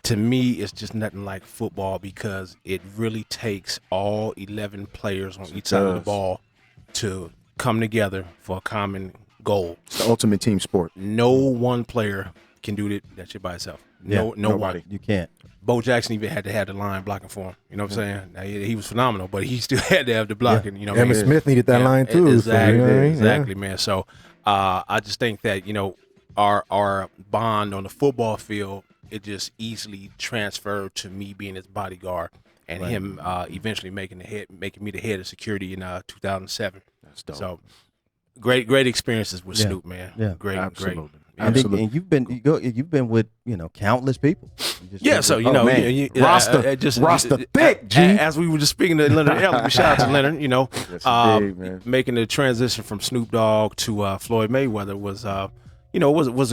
To me, it's just nothing like football because it really takes all 11 players on each side of the ball to come together for a common goal. It's the ultimate team sport. No one player can do that shit by itself. Nobody. You can't. Bo Jackson even had to have the line blocking for him. You know what I'm saying? Now, he was phenomenal, but he still had to have the blocking. Yeah. Emmitt Smith needed that line too. Exactly, man. So I just think that our bond on the football field, it just easily transferred to me being his bodyguard. and him eventually making me the head of security in 2007. That's dope. So great experiences with Snoop, man. Yeah. Great. Absolutely. And you've been with countless people. So roster thick, G. As we were just speaking to Leonard Ellerbe, shout out to Leonard. Yes, indeed, man. Making the transition from Snoop Dogg to Floyd Mayweather was a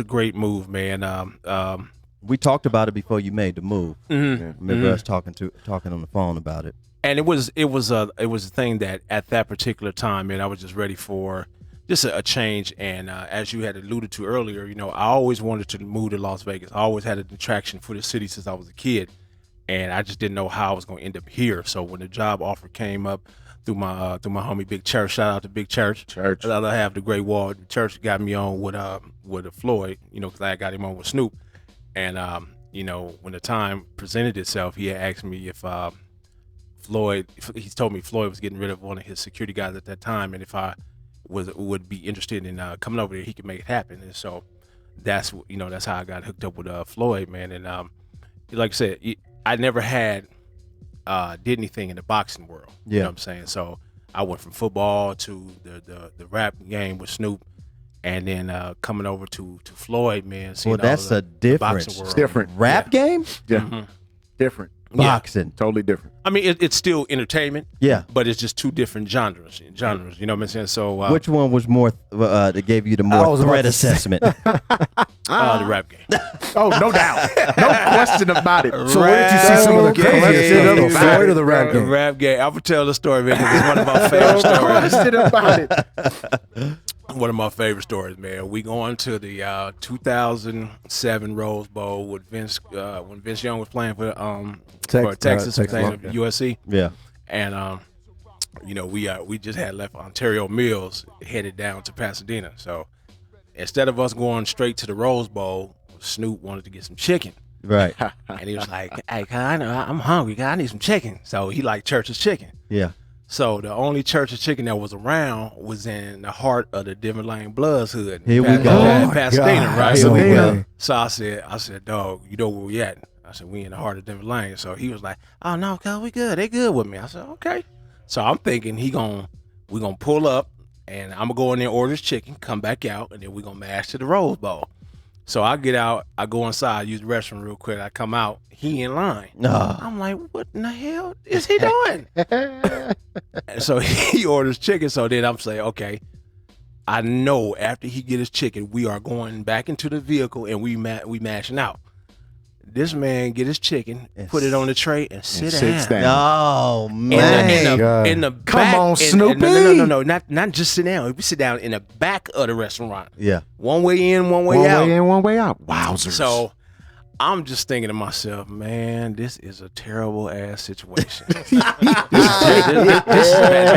great move, man. We talked about it before you made the move. Mm-hmm. Remember us talking on the phone about it. And it was a thing that at that particular time, man, I was just ready for just a change. And as you had alluded to earlier, I always wanted to move to Las Vegas. I always had an attraction for the city since I was a kid, and I just didn't know how I was going to end up here. So when the job offer came up through my homie Big Church, shout out to Big Church. The other half of the Great Wall, the Church got me on with Floyd, because I got him on with Snoop. And when the time presented itself, he had asked me if he told me Floyd was getting rid of one of his security guys at that time, and if I would be interested in coming over there, he could make it happen. And so that's how I got hooked up with Floyd, man. And like I said, I never had did anything in the boxing world. You know what I'm saying? So I went from football to the rap game with Snoop, and then coming over to Floyd, man. Well, that's a difference. Boxing world. It's different. Rap game? Yeah. Mm-hmm. Different. Boxing. Totally different. I mean, it's still entertainment. Yeah. But it's just two different genres. You know what I'm saying? So Which one was more that gave you the more threat assessment? the rap game. Oh, no doubt. No question about it. So where did you see some of the craziest stuff? The Floyd or the rap game? Rap game. I would tell the story, man, 'cause it's one of my favorite stories. Question about it. One of my favorite stories, man. We going to the 2007 Rose Bowl with Vince when Vince Young was playing for Texas, playing for USC. Yeah. And we just had left Ontario Mills, headed down to Pasadena. So instead of us going straight to the Rose Bowl, Snoop wanted to get some chicken. Right. And he was like, "Hey, I'm hungry. I need some chicken." So he liked Church's chicken. Yeah. So the only Church's chicken that was around was in the heart of the Denver Lane Bloods hood. Here we go. Pasadena, right? Pasadena. So I said, "Dog, you know where we at?" I said, "We in the heart of Denver Lane." So he was like, "Oh no, cuz we good. They good with me." I said, "Okay." So I'm thinking we gonna pull up, and I'm gonna go in there, order his chicken, come back out, and then we gonna mash to the Rose Bowl. So I get out, I go inside, use the restroom real quick. I come out, he in line. I'm like, what in the hell is he doing? And so he orders chicken. So then I'm saying, okay, I know after he get his chicken, we are going back into the vehicle and we mashing out. This man get his chicken, put it on the tray, and sit down. Oh man! In the back. Come on, Snoopy. No, not just sit down. We sit down in the back of the restaurant. Yeah. One way in, one way One out. way in, one way out. Wowzers. So I'm just thinking to myself, man, this is a terrible ass situation. This is bad.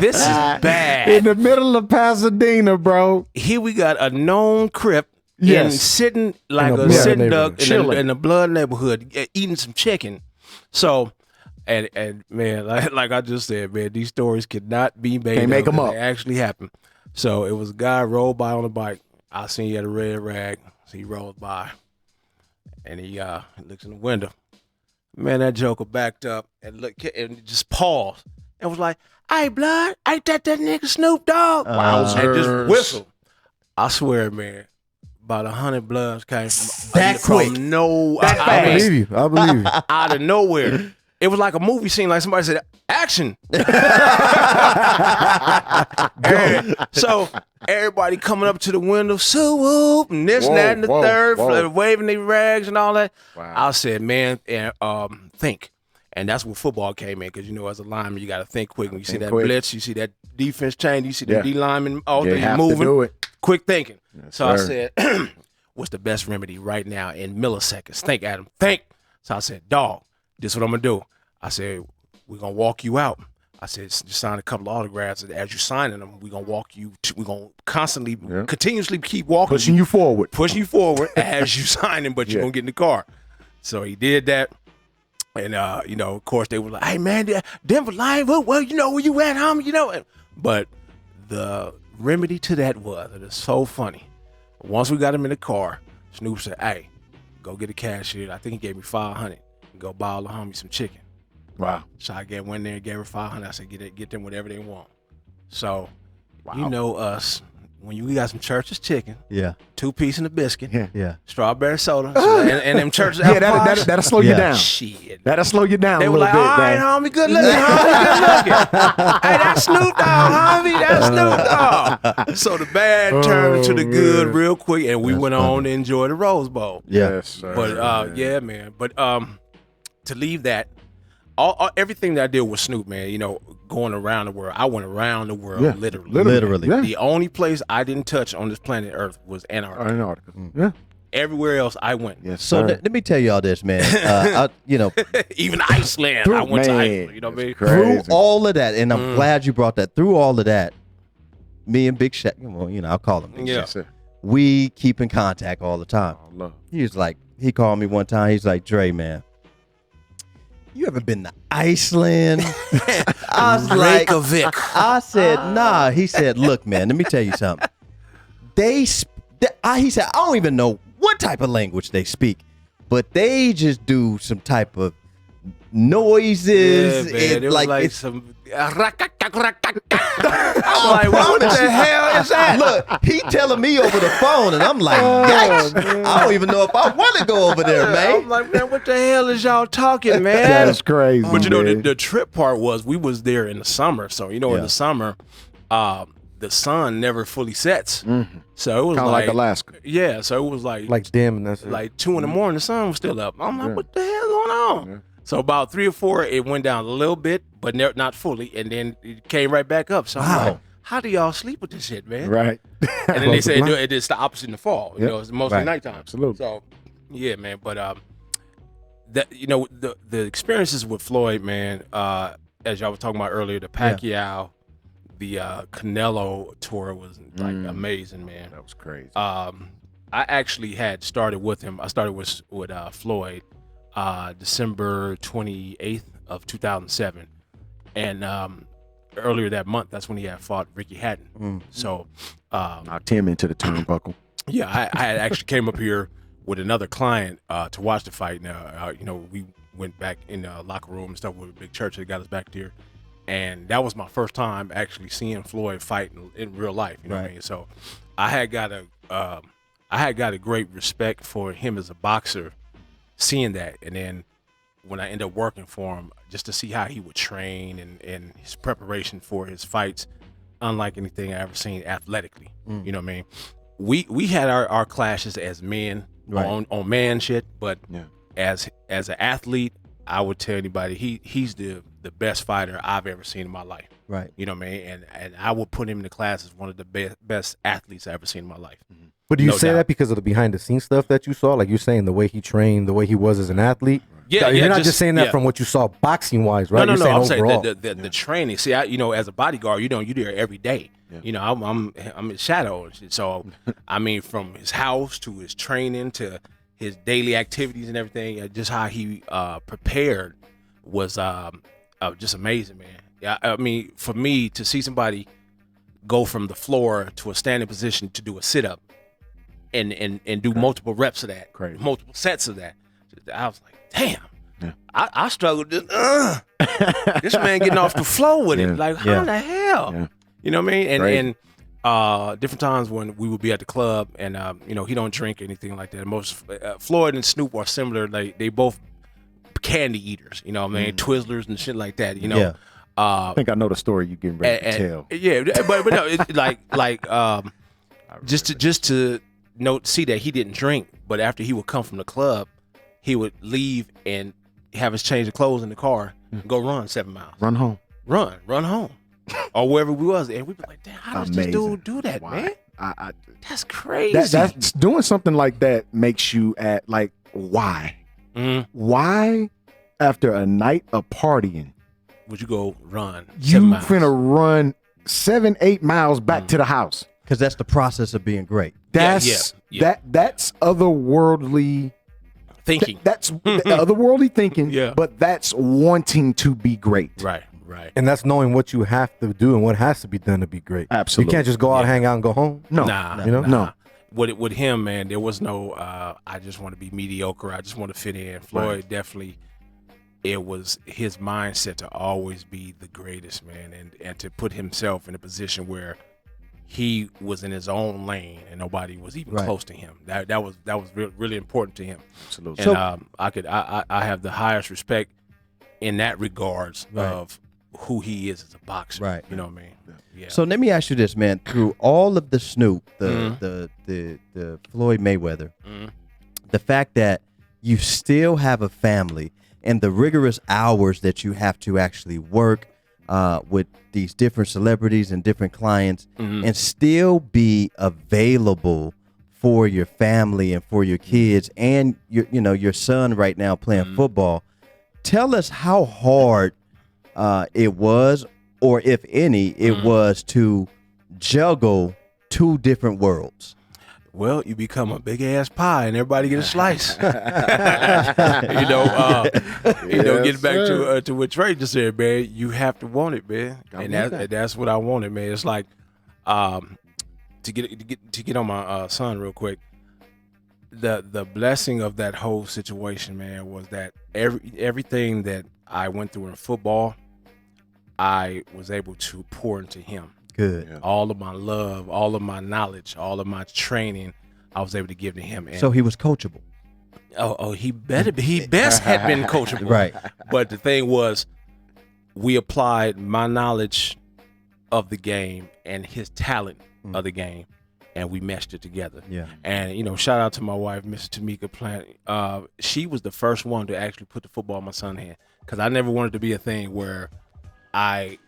This is bad. In the middle of Pasadena, bro. Here we got a known Crip. Yes. And sitting like In a a blood sitting duck neighborhood. in the blood neighborhood, eating some chicken. So, and man, like I just said, man, these stories could not be made. Can't make them up. They actually happened. So it was a guy rolled by on a bike. I seen he had a red rag. So he rolled by, and he looks in the window. Man, that joker backed up and looked and just paused and was like, "Hey, blood, ain't that nigga Snoop Dogg?" And just whistled. I swear, man. About 100 bloods came from I believe you. out of nowhere. It was like a movie scene, like somebody said, "Action!" So everybody coming up to the window, swoop, and this, and that, and the third, waving their rags and all that. Wow. I said, man, and think. And that's where football came in, because as a lineman, you got to think quick. When you see that blitz, you see that defense change, you see the D lineman, all You things have moving. to do it. Quick thinking. Yes, so sir. I said, what's the best remedy right now in milliseconds? Think, Adam, think. So I said, dog, this is what I'm going to do. I said, we're going to walk you out. I said, just sign a couple of autographs. And as you're signing them, we're going to walk you. We're going to constantly, continuously keep walking. Pushing you forward. Pushing you forward as you sign them, but you're going to get in the car. So he did that. And, of course, they were like, hey, man, Denver Lion, well, where you at, homie, But the remedy to that was, it is so funny. Once we got him in the car, Snoop said, hey, go get a cashier. I think he gave me $500. Go buy all the homies some chicken. Wow. So I went there and gave her $500. I said, get them whatever they want. So, you know us. When we got some Church's chicken, 2 pieces and a biscuit, strawberry soda, and them Church's apple pies. That'll slow you down. Shit. That'll slow you down They a were little like, bit, all right, man. homie, good looking, homie, good looking. Hey, that's Snoop Dogg, homie, that's Snoop Dogg. So the bad turned to the good real quick, and we went on to enjoy the Rose Bowl. Yes, sir. But yeah, man. But to leave that, everything that I did with Snoop, man, you know, going around the world. I went around the world, literally. Yeah. The only place I didn't touch on this planet Earth was Antarctica. Antarctica. Yeah. Everywhere else I went. Yes, So sir. let me tell y'all this, man. You know, Even Iceland. I went to Iceland. You know what I mean? through all of that, and I'm glad you brought that. Through all of that, me and Big Shaq, well, you know, I'll call him Big Yeah. Shaq. Sir. We keep in contact all the time. Oh, love. He called me one time. He's like, Dre, man, you ever been to Iceland? I was like, Reykjavik. I said, nah. He said, look, man, let me tell you something. He said, I don't even know what type of language they speak, but they just do some type of noises. Yeah, man. It was like it's some. I'm like, what the hell is that? Look, he telling me over the phone, and I'm like, yikes. I don't even know if I want to go over there, man. I'm like, man, what the hell is y'all talking, man? That's crazy. But you know, man. the trip part was we was there in the summer. So, you know, in the summer, the sun never fully sets. Mm-hmm. So it was Kind of like Alaska. Yeah, so it was like dim, and that's it. like 2 in the morning, the sun was still up. I'm like, what the hell going on? Yeah. So about 3 or 4, it went down a little bit, but not fully, and then it came right back up. So I'm like, how do y'all sleep with this shit, man? Right. And then they said it's the opposite in the fall. You Yep. know, it's mostly Right. nighttime. Absolutely. So, yeah, man. But that you know the experiences with Floyd, man. As y'all were talking about earlier, the Pacquiao, the Canelo tour was like amazing, man. That was crazy. I actually had started with him. I started with Floyd December 28th of 2007, and earlier that month, that's when he had fought Ricky Hatton. So, Knocked Tim into the turnbuckle. yeah, I had actually came up here with another client to watch the fight. Now, you know, we went back in the locker room and stuff with a big church that got us back here, and that was my first time actually seeing Floyd fight in real life. You know what I mean? So, I had got a great respect for him as a boxer, seeing that, and then when I ended up working for him, just to see how he would train and his preparation for his fights, unlike anything I ever seen athletically. You know what I mean? We had our clashes as men on man shit, but as an athlete, I would tell anybody he's the best fighter I've ever seen in my life. Right. You know what I mean? And I would put him in the class as one of the best athletes I've ever seen in my life. But do you No say doubt. that because of the behind the scenes stuff that you saw? Like you're saying the way he trained, the way he was as an athlete? Yeah, You're yeah, not just saying that yeah. from what you saw boxing wise, right? No, You're saying I'm overall. saying the training. See, you know, as a bodyguard, you know, you're there every day. Yeah. You know, I'm his shadow and shit. So, I mean, from his house to his training to his daily activities and everything, just how he prepared was just amazing, man. Yeah, I mean, for me to see somebody go from the floor to a standing position to do a sit up and do multiple reps of that, multiple sets of that, I was like, damn. Yeah. I struggled. This man getting off the floor with it. Like, how the hell? Yeah. You know what I mean? And different times when we would be at the club and, you know, he don't drink anything like that. Most Floyd and Snoop are similar. Like, they both candy eaters, you know what I mean? Twizzlers and shit like that, you know? Yeah. I think I know the story you're getting ready to tell. Yeah, but no, it's like just to see that he didn't drink, but after he would come from the club, he would leave and have us change the clothes in the car and go run 7 miles. Run home. Run home. Or wherever we was. And we'd be like, damn, how does this dude do that, man? That's crazy. That's doing something like that makes you at like, why? Why after a night of partying would you go run 7 you miles? finna run 7-8 miles back to the house? Because that's the process of being great. That's that's otherworldly thinking. That's otherworldly thinking. Yeah. But that's wanting to be great. Right. And that's knowing what you have to do and what has to be done to be great. Absolutely. You can't just go out, hang out, and go home. No. Nah. With him, man, there was no I just want to be mediocre. I just want to fit in. Floyd definitely it was his mindset to always be the greatest, man, and to put himself in a position where he was in his own lane and nobody was even close to him. That was really important to him. Absolutely. And I have the highest respect in that regards of who he is as a boxer. Right. You know what I mean? Yeah. So let me ask you this, man. Through all of the Snoop, the Floyd Mayweather, the fact that you still have a family and the rigorous hours that you have to actually work with these different celebrities and different clients and still be available for your family and for your kids and your son right now playing football. Tell us how hard it was, or if any, it was to juggle two different worlds. Well, you become a big ass pie and everybody get a slice. Getting back to what Trey just said, man, you have to want it, man. And that's what I wanted, man. It's like to get on my son real quick. The blessing of that whole situation, man, was that everything that I went through in football, I was able to pour into him. Good. Yeah. All of my love, all of my knowledge, all of my training, I was able to give to him. And So he was coachable. he best had been coachable. Right. But the thing was, we applied my knowledge of the game and his talent of the game, and we meshed it together. Yeah. And shout out to my wife, Mrs. Tamika Plant. She was the first one to actually put the football in my son's hand, because I never wanted to be a thing where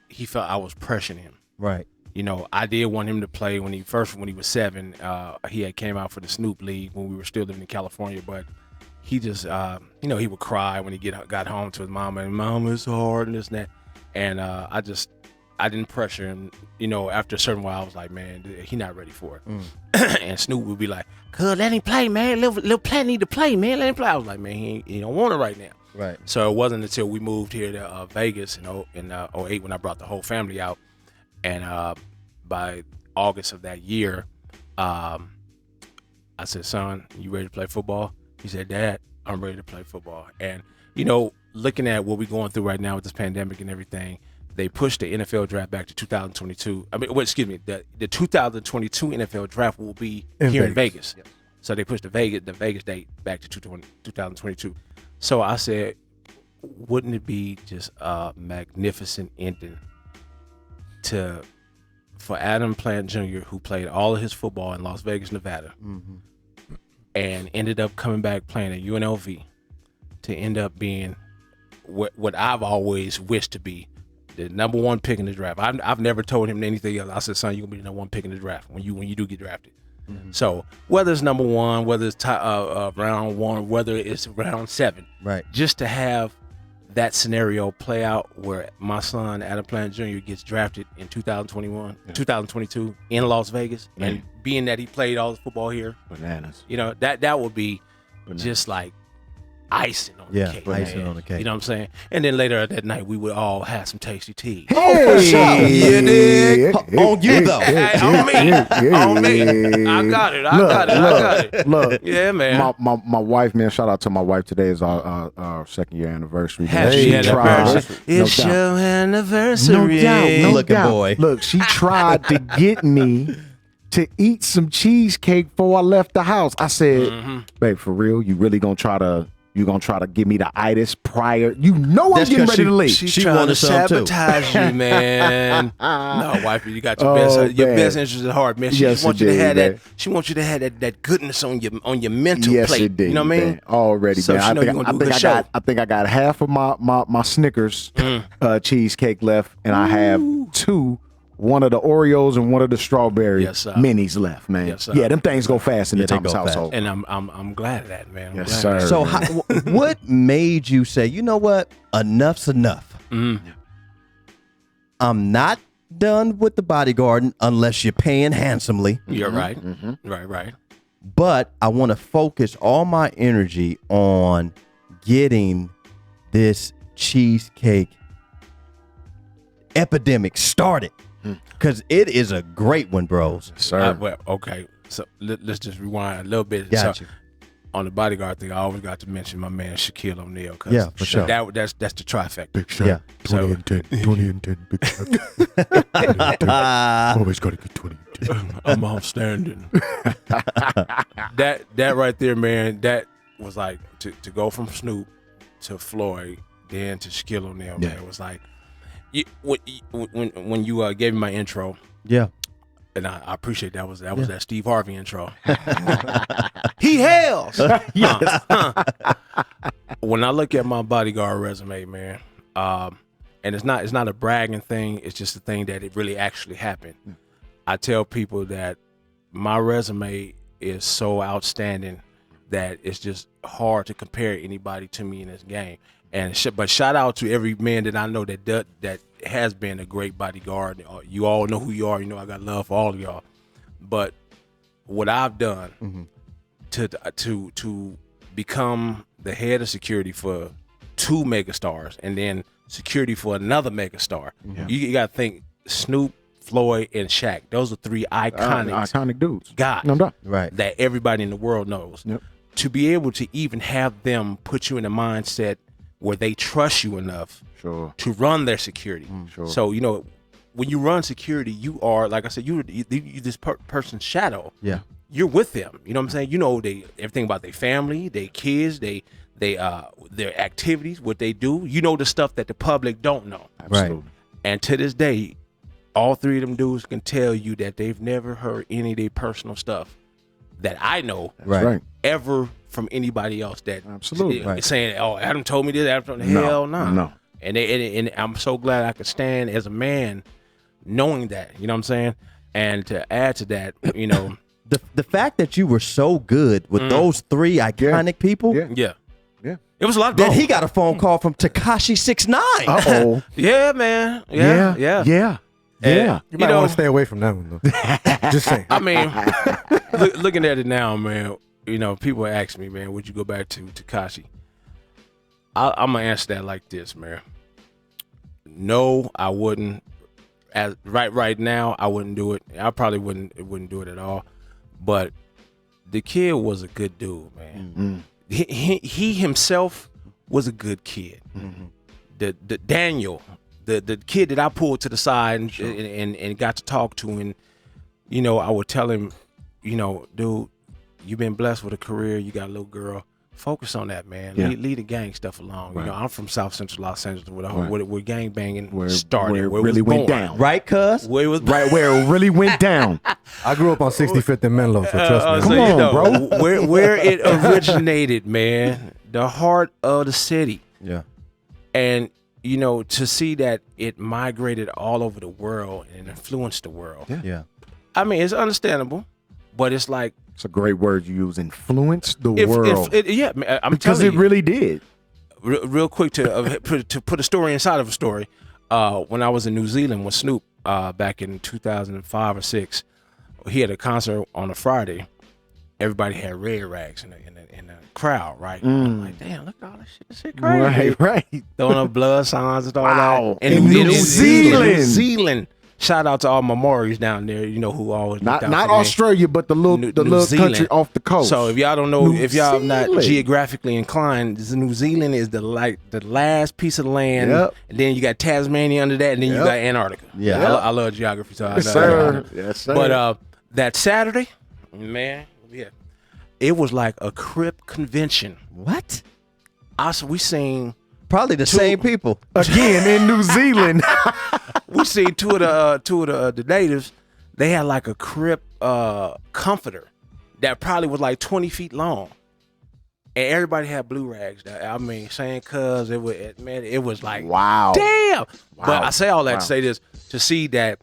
he felt I was pressuring him. Right. I did want him to play when he was 7. He had came out for the Snoop League when we were still living in California, but he just, he would cry when he got home to his mama, and Mama, it's hard and this and that. And I didn't pressure him. After a certain while, I was like, man, he not ready for it. And Snoop would be like, "Cuz, let him play, man. Little Plant need to play, man. Let him play." I was like, man, he don't want it right now. Right. So it wasn't until we moved here to Vegas in 08 when I brought the whole family out. And by August of that year, I said, "Son, you ready to play football?" He said, "Dad, I'm ready to play football." And, looking at what we're going through right now with this pandemic and everything, they pushed the NFL draft back to 2022. The 2022 NFL draft will be here in Vegas. Yep. So they pushed the Vegas date back to 2022. So I said, wouldn't it be just a magnificent ending for Adam Plant Jr., who played all of his football in Las Vegas, Nevada, and ended up coming back playing at UNLV, to end up being what I've always wished to be, the number 1 pick in the draft. I've never told him anything else. I said, "Son, you're gonna be the number 1 pick in the draft when you do get drafted." So whether it's number 1, whether it's round 1, whether it's round 7, Right. just to have that scenario play out where my son Adam Plant Jr. gets drafted in 2022 in Las Vegas, and being that he played all the football here, Bananas. That would be just like icing on the cake. Icing on the cake. You know what I'm saying? And then later that night, we would all have some tasty tea. Oh, for sure. You dig? On you, though. On me. I got it. Look, yeah, man. My wife, man. Shout out to my wife. Today is our 2nd year anniversary. Happy anniversary. It's No doubt. your anniversary. No doubt. No Looking doubt. boy. Look, she tried to get me to eat some cheesecake before I left the house. I said, "Babe, for real, you really gonna try to give me the itis prior? I'm getting ready to leave." She trying to sabotage you, man. No, wifey, you got your best interest at heart, man. She Yes, just wants it you to did, have man. that. She wants you to have that goodness on your mental Yes, plate. it did. You know what I mean? Man. Already, So man. she know you're gonna do a good show. I think I got half of my Snickers cheesecake left, and I have 2. One of the Oreos and one of the strawberry minis left, man. Yes, sir. Yeah, them things go fast in the they Thomas go fast. household. And I'm glad of that, man. Yes, sir. So what made you say, you know what, enough's enough? I'm not done with the bodyguarding unless you're paying handsomely, You're right. Right. but I want to focus all my energy on getting this cheesecake epidemic started, because it is a great one, bros. Sir. Well, okay. So let's just rewind a little bit. Got So you. on the bodyguard thing, I always got to mention my man Shaquille O'Neal. Yeah, for sure. That's the trifecta. Big shot. Yeah. 20 and 10. 20 and 10. Big shot. 20 and 10. Always got to get 20 and 10. I'm outstanding. that right there, man, that was like to go from Snoop to Floyd, then to Shaquille O'Neal, man. It was like when you gave me my intro, Yeah. and I appreciate that was that Steve Harvey intro. He hails. When I look at my bodyguard resume, man, and it's not a bragging thing. It's just a thing that it really actually happened. I tell people that my resume is so outstanding that it's just hard to compare anybody to me in this game. But shout out to every man that I know that has been a great bodyguard. You all know who you are. You know I got love for all of y'all. But what I've done to become the head of security for 2 megastars and then security for another megastar, you got to think Snoop, Floyd, and Shaq. Those are 3 iconic dudes. Guys Right. that everybody in the world knows. Yep. To be able to even have them put you in a mindset where they trust you enough to run their security. So, you know, when you run security, you are, like I said, you this person's shadow. Yeah. You're with them. You know what I'm saying? You know everything about their family, their kids, their activities, what they do. You know the stuff that the public don't know. Absolutely. Right. And to this day, all 3 of them dudes can tell you that they've never heard any of their personal stuff that I know Right. ever from anybody else that Absolutely. saying, "Oh, Adam told me this." Adam told me, hell no. No. And I'm so glad I could stand as a man knowing that. You know what I'm saying? And to add to that, you know, The fact that you were so good with those 3 iconic people yeah. Yeah. It was a lot of that gold. he got a phone call from Tekashi 6ix9ine. Uh-oh. Yeah, man. Yeah. Yeah. You might want to stay away from that one, though. Just saying. I mean, looking at it now, man, you know, people ask me, man, would you go back to Tekashi? I'm going to answer that like this, man. No, I wouldn't. Right now, I wouldn't do it. I probably wouldn't do it at all. But the kid was a good dude, man. He himself was a good kid. The Daniel, the kid that I pulled to the side and got to talk to, and you know, I would tell him, you know, dude, you've been blessed with a career. You got a little girl. Focus on that, man. Yeah. Leave the gang stuff alone. Right. You know, I'm from South Central Los Angeles, where gang banging Where started, it where really it was went born. down. Right, cuz? Where it was Right where it really went down. I grew up on 65th and Menlo, so trust me. Come on, bro. Where it originated, man, the heart of the city. Yeah. And, you know, to see that it migrated all over the world and influenced the world. Yeah. I mean, it's understandable, but it's like, It's a great word you use. Influence the world. yeah, I'm because telling it you. really did. Real quick to put a story inside of a story. When I was in New Zealand with Snoop back in 2005 or 6, he had a concert on a Friday. Everybody had red rags in the crowd, right? I'm like, damn, look at all this shit. This shit crazy. Right. Throwing up blood signs and all Wow. that. In New New Zealand. Zealand. Shout out to all my Maoris down there. You know who always look out Not for me. Australia, but the little New country Zealand. off the coast. So if y'all don't know, New if y'all not Zealand. geographically inclined, New Zealand is the last piece of land, Yep. and then you got Tasmania under that, and then you Yep. got Antarctica. Yeah. I love geography, so I know. Yes, sir. Yes, sir. But that Saturday, man, yeah, it was like a Crip convention. What? We seen Probably the same people. again in New Zealand. we seen two of the natives. They had like a Crip comforter that probably was like 20 feet long, and everybody had blue rags. I mean, saying cuz it was like, Wow. damn. Wow. But I say all that Wow. to say this, to see that,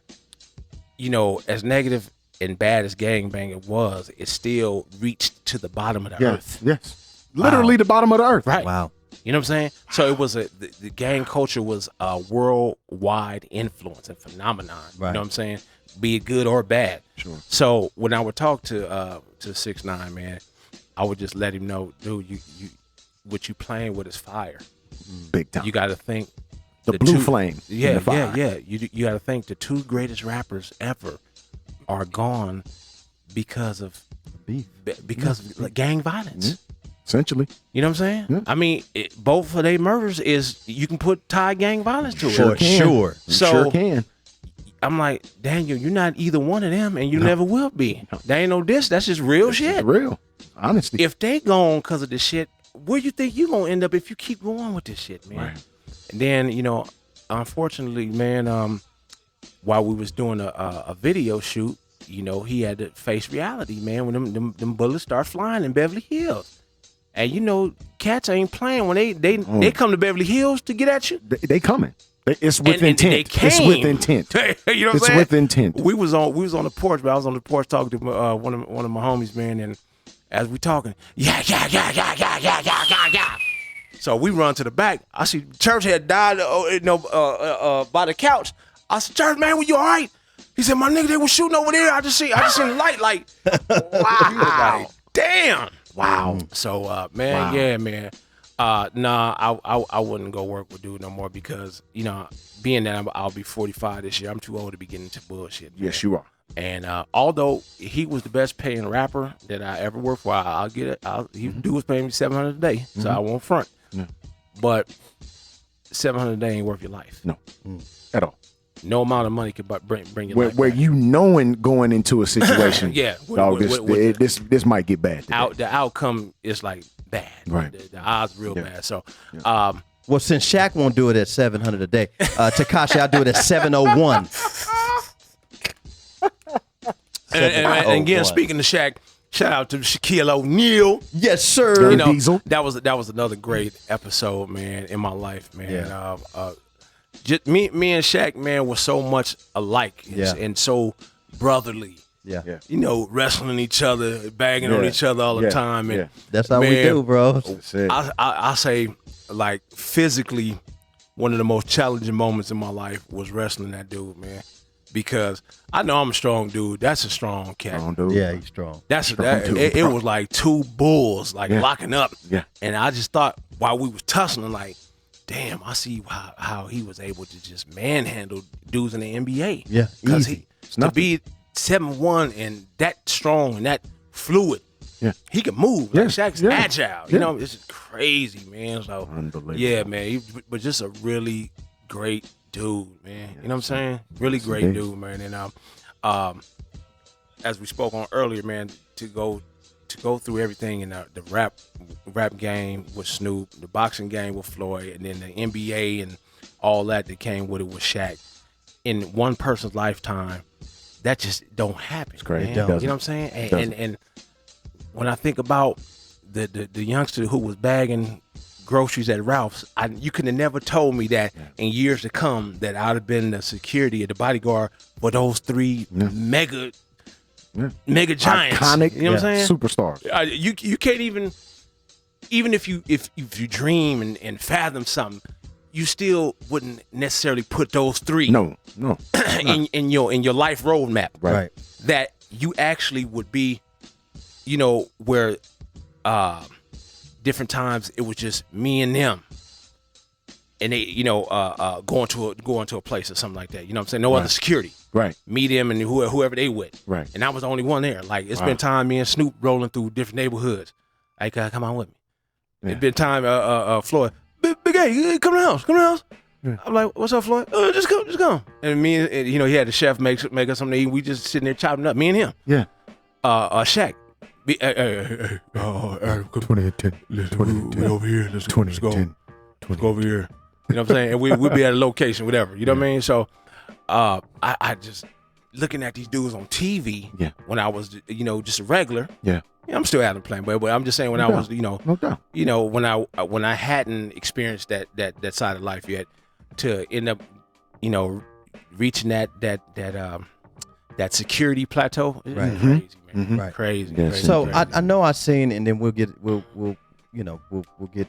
you know, as negative and bad as gangbanging was, it still reached to the bottom of the earth. Yes. Literally the bottom of the earth. Right. Wow. You know what I'm saying? So it was the gang culture was a worldwide influence and phenomenon. Right. You know what I'm saying? Be it good or bad. Sure. So when I would talk to 6ix9ine, man, I would just let him know, dude, you what you playing with is fire. Big time. You got to think the blue flame. Yeah, in the fire. yeah. You got to think the 2 greatest rappers ever are gone because of Beef. because of like, gang violence. Essentially. You know what I'm saying? Yeah. I mean, both of their murders is you can put Thai gang violence to it. Sure. So Sure can. I'm like, Daniel, you're not either one of them, and you never will be. There ain't no this. That's just real shit. It's real. Honestly. If they gone because of this shit, where you think you gonna end up if you keep going with this shit, man? Right. And then, you know, unfortunately, man, while we was doing a video shoot, you know, he had to face reality, man, when them bullets start flying in Beverly Hills. And you know, cats ain't playing when they come to Beverly Hills to get at you. They coming. It's with And intent. they came. It's with intent. You know what I'm It's saying? with intent. We was on the porch, but I was on the porch talking to one of my homies, man, and as we talking, yeah. So we run to the back. I see Church had died, by the couch. I said, Church, man, were you all right? He said, my nigga, they was shooting over there. I just seen the light, like, wow, damn. Wow. So, man, yeah, man. Nah, I wouldn't go work with dude no more because, you know, being that I'll be 45 this year, I'm too old to be getting into bullshit. Man. Yes, you are. And although he was the best paying rapper that I ever worked for, I'll get it. Dude was paying me $700 a day, so I won't front. Yeah. But $700 a day ain't worth your life. No, at all. No amount of money could bring your life Where back. you knowing going into a situation, Yeah, dog, this might get bad. today. The outcome is like bad. Right. The odds real bad. So, Well, since Shaq won't do it at $700 a day, Tekashi, I'll do it at $701. and again, speaking of Shaq, shout out to Shaquille O'Neal. Yes, sir. Dirty You know, Diesel. that was another great episode, man, in my life, man. Yeah. Just me and Shaq, man, were so much alike and so brotherly. Yeah. You know, wrestling each other, bagging on Yeah. each other all the Yeah. time, and That's how we man, do, bro. That's it. I say, like, physically, one of the most challenging moments in my life was wrestling that dude, man. Because I know I'm a strong dude. That's a strong cat. Strong dude. Yeah, he's strong. dude. It was like two bulls, like locking up. Yeah. And I just thought while we was tussling, like, damn, I see how he was able to just manhandle dudes in the NBA. Yeah, Because easy. to be 7'1" and that strong and that fluid. Yeah. He can move. Like Shaq's Yeah. agile. You know, it's just crazy, man. So Unbelievable. yeah, man. But just a really great dude, man. You know what I'm saying? Really great indeed. dude, man. And as we spoke on earlier, man, to go through everything in the rap game with Snoop, the boxing game with Floyd, and then the NBA and all that came with it with Shaq. In one person's lifetime, that just don't happen. It's great. Man. It You know doesn't. what I'm saying? It doesn't. And when I think about the youngster who was bagging groceries at Ralph's, you could have never told me that in years to come that I'd have been the security or the bodyguard for those three mega giants. Iconic. You know what I'm saying? Superstars. You can't even if you dream and fathom something, you still wouldn't necessarily put those three No. in your life roadmap. Right. That you actually would be, you know, where different times it was just me and them, and they, you know, going to a place or something like that. You know what I'm saying? No other security. Right. Me, them, and whoever they with. Right. And I was the only one there. Like it's been time me and Snoop rolling through different neighborhoods. Like, come on with me. Yeah. It's been time. Floyd, Big A, come to the house. Come to the house. Yeah. I'm like, what's up, Floyd? Just come. And me, and, you know, he had the chef make us something to eat. We just sitting there chopping up. Me and him. Yeah. Shaq. Hey, 2010. we over here. Let's go. 2010. Let's go over here. You know what I'm saying? And we'd be at a location, whatever. You know what I mean? So, I just looking at these dudes on TV. Yeah. When I was, you know, just a regular. Yeah. Yeah, I'm still out of playing, but I'm just saying when I was, you know, No doubt. you know, when I hadn't experienced that side of life yet, to end up, you know, reaching that security plateau, it's Right. crazy, man, Mhm. Right. crazy. Yes. crazy, So crazy. I know I've seen, and then we'll get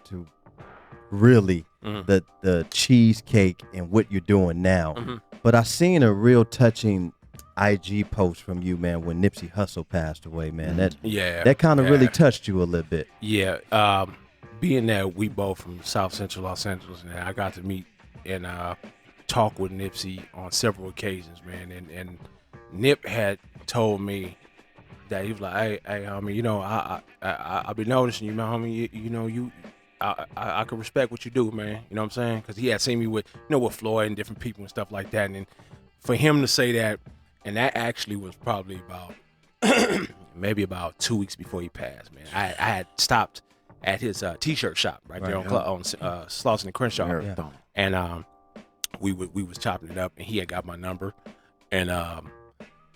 to really the cheesecake and what you're doing now. Mhm. But I seen a real touching IG post from you, man, when Nipsey Hussle passed away, man. That kind of really touched you a little bit. Yeah, being that we both from South Central Los Angeles, and I got to meet and talk with Nipsey on several occasions, man. And Nip had told me that he was like, hey, homie, you know, I've been noticing you, man, homie. You know, I can respect what you do, man. You know what I'm saying? Because he had seen me with, you know, with Floyd and different people and stuff like that. And then for him to say that, and that actually was probably about maybe about 2 weeks before he passed, man. I had stopped at his T-shirt shop right there on Slauson and Crenshaw, and we was chopping it up, and he had got my number, and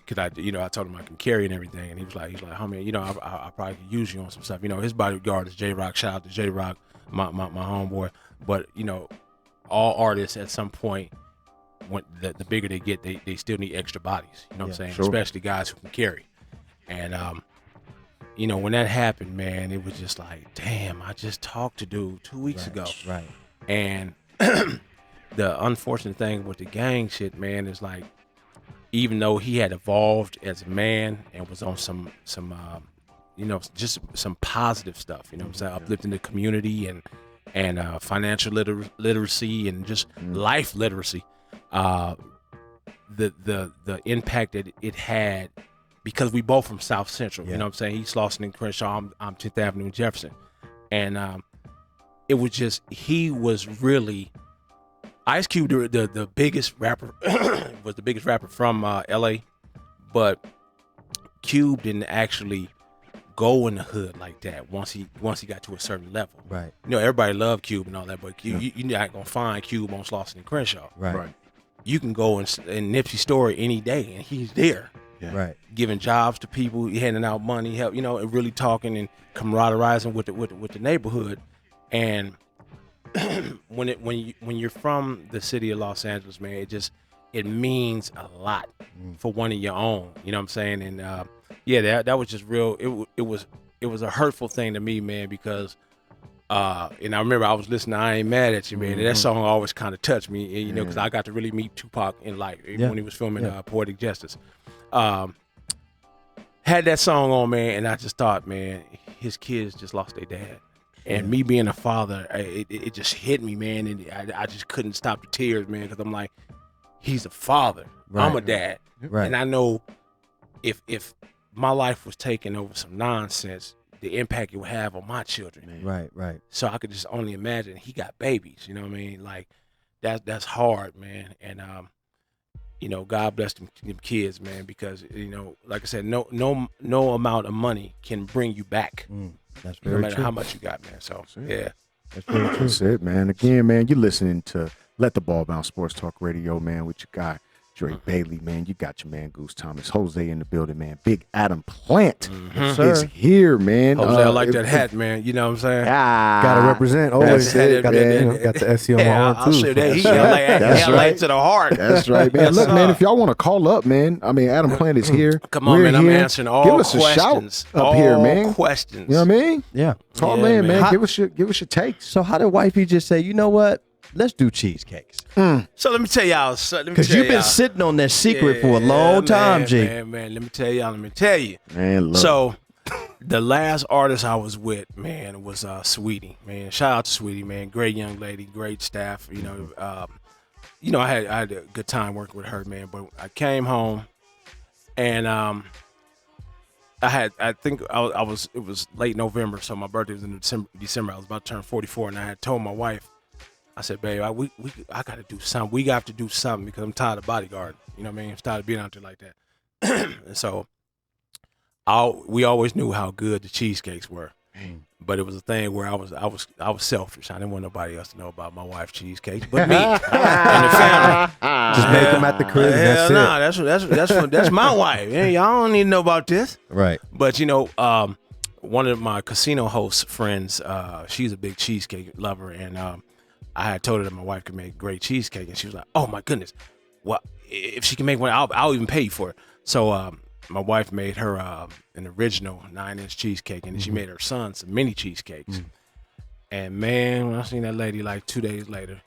cause I told him I can carry and everything, and he was like, homie, you know, I probably could use you on some stuff. You know, his bodyguard is J-Rock. Shout out to J-Rock, my homeboy. But you know, all artists at some point, when the bigger they get, they still need extra bodies. You know what I'm saying? Sure. Especially guys who can carry. And you know, when that happened, man, it was just like, damn, I just talked to dude 2 weeks ago. Right. And the unfortunate thing with the gang shit, man, is like, even though he had evolved as a man and was on some you know, just some positive stuff, you know what I'm saying, uplifting the community and financial literacy and just life literacy, the impact that it had, because we both from South Central, you know what I'm saying, he's Slauson and Crenshaw, I'm 10th Avenue and Jefferson, and it was just, he was really, Ice Cube, the biggest rapper, was the biggest rapper from LA, but Cube didn't actually go in the hood like that once he got to a certain level. Right. You know, everybody loved Cube and all that, but you're not gonna find Cube on Slauson and Crenshaw. Right. You can go in Nipsey's store any day and he's there. Yeah. Right. Giving jobs to people, handing out money, help, you know, and really talking and camaraderizing with the neighborhood. And when you're from the city of Los Angeles, man, it means a lot for one of your own. You know what I'm saying? And that was just real. It was a hurtful thing to me, man, because and I remember I was listening to I Ain't Mad at You, man. And that song always kind of touched me, you know, because I got to really meet Tupac in life when he was filming Poetic Justice. Had that song on, man, and I just thought, man, his kids just lost their dad. And me being a father, it just hit me, man, and I just couldn't stop the tears, man, because I'm like, he's a father. Right. I'm a dad. Right. And I know if my life was taken over some nonsense, the impact it would have on my children. Man. Right. So I could just only imagine he got babies, you know what I mean? Like, that's hard, man. And you know, God bless them kids, man, because, you know, like I said, no amount of money can bring you back. That's very true. No matter how much you got, man. So, yeah. That's very true. That's it, man. Again, man, you're listening to Let the Ball Bounce Sports Talk Radio, man, with your guy, Dre Bailey, man. You got your man, Goose Thomas. Jose in the building, man. Big Adam Plant is here, man. Jose, I like that hat, man. You know what I'm saying? Got to represent. Always got the SEO on, too. I'll show that. He LA to the heart. That's right, man. Look, man, if y'all want to call up, man, I mean, Adam Plant is here. Come on, man. I'm answering all questions. Give us a shout up here, man. All questions. You know what I mean? Yeah. Call in, man. Give us your takes. So how did wifey just say, you know what? Let's do cheesecakes. So let me tell y'all. Because you've been sitting on that secret for a long time, G. Man, let me tell you. Man, look. So the last artist I was with, man, was Sweetie. Man, shout out to Sweetie, man. Great young lady, great staff. You know, I had a good time working with her, man. But I came home, and it was late November, so my birthday was in December. I was about to turn 44, and I had told my wife, I said, babe, I got to do something. We got to do something because I'm tired of bodyguarding. You know what I mean? I'm tired of being out there like that. And so we always knew how good the cheesecakes were. But it was a thing where I was selfish. I didn't want nobody else to know about my wife's cheesecakes, but me and the family. Just make them at the crib. That's my wife. Yeah, y'all don't need to know about this. Right. But you know, one of my casino host friends, she's a big cheesecake lover, and I had told her that my wife could make great cheesecake, and she was like, "Oh my goodness, well, if she can make one, I'll even pay you for it." So my wife made her an original 9-inch cheesecake, and then she made her son some mini cheesecakes. And man, when I seen that lady like 2 days later,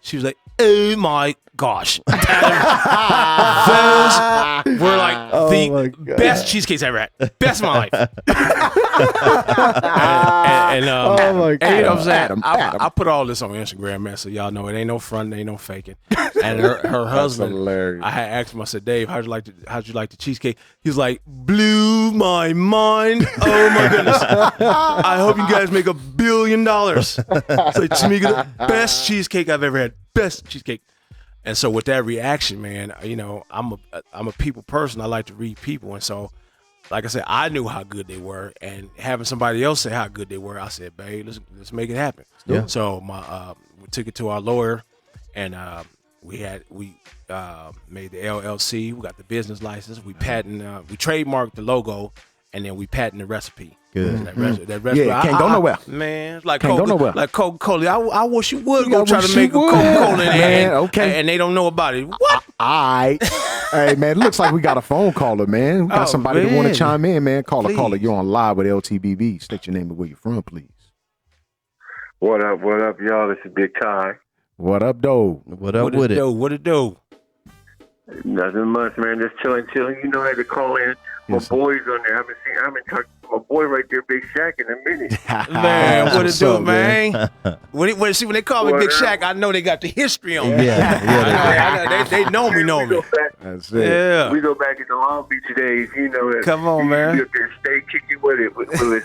she was like, "Oh my gosh, those were like the best cheesecakes I ever had, best of my life." Oh my God. And you know what I'm saying? Adam. I put all this on Instagram, man, so y'all know it ain't no front, ain't no faking. And her husband, hilarious. I had asked him, I said, Dave, how'd you like the cheesecake? He's like, blew my mind. Oh my goodness. I hope you guys make $1 billion. So Tamika, the best cheesecake I've ever had. Best cheesecake. And so with that reaction, man, you know, I'm a people person. I like to read people, and so, like I said, I knew how good they were, and having somebody else say how good they were, I said, babe, let's make it happen. Yeah. So we took it to our lawyer, and we made the LLC. We got the business license. We we trademarked the logo, and then we patented the recipe. Good. That recipe, Yeah, can't go nowhere. Man, it's like Can't go nowhere. Like Coca-Cola. I wish you would I go try wish to make a you would. Coca-Cola, Man, okay. and they don't know about it. What? All right. Hey, man, it looks like we got a phone caller, man. We got Oh, somebody that want man. to chime in, man. Caller, Please. you're on live with LTBB. State your name and where you're from, please. What up, y'all? This is Big Ty. What up, though? What up with it? What it do? Nothing much, man. Just chilling. You know, I had to call in. My Yes, sir. boys on there. I haven't talked to my boy right there, Big Shaq, in a minute. Man, what it What's do, up, man? man? When they call me What Big up? Shaq, I know they got the history on me. Yeah, I know, they know me. We go back, That's it. Yeah. we go back in the Long Beach days, you know. Come on, you man. Be up there, stay kicking with it.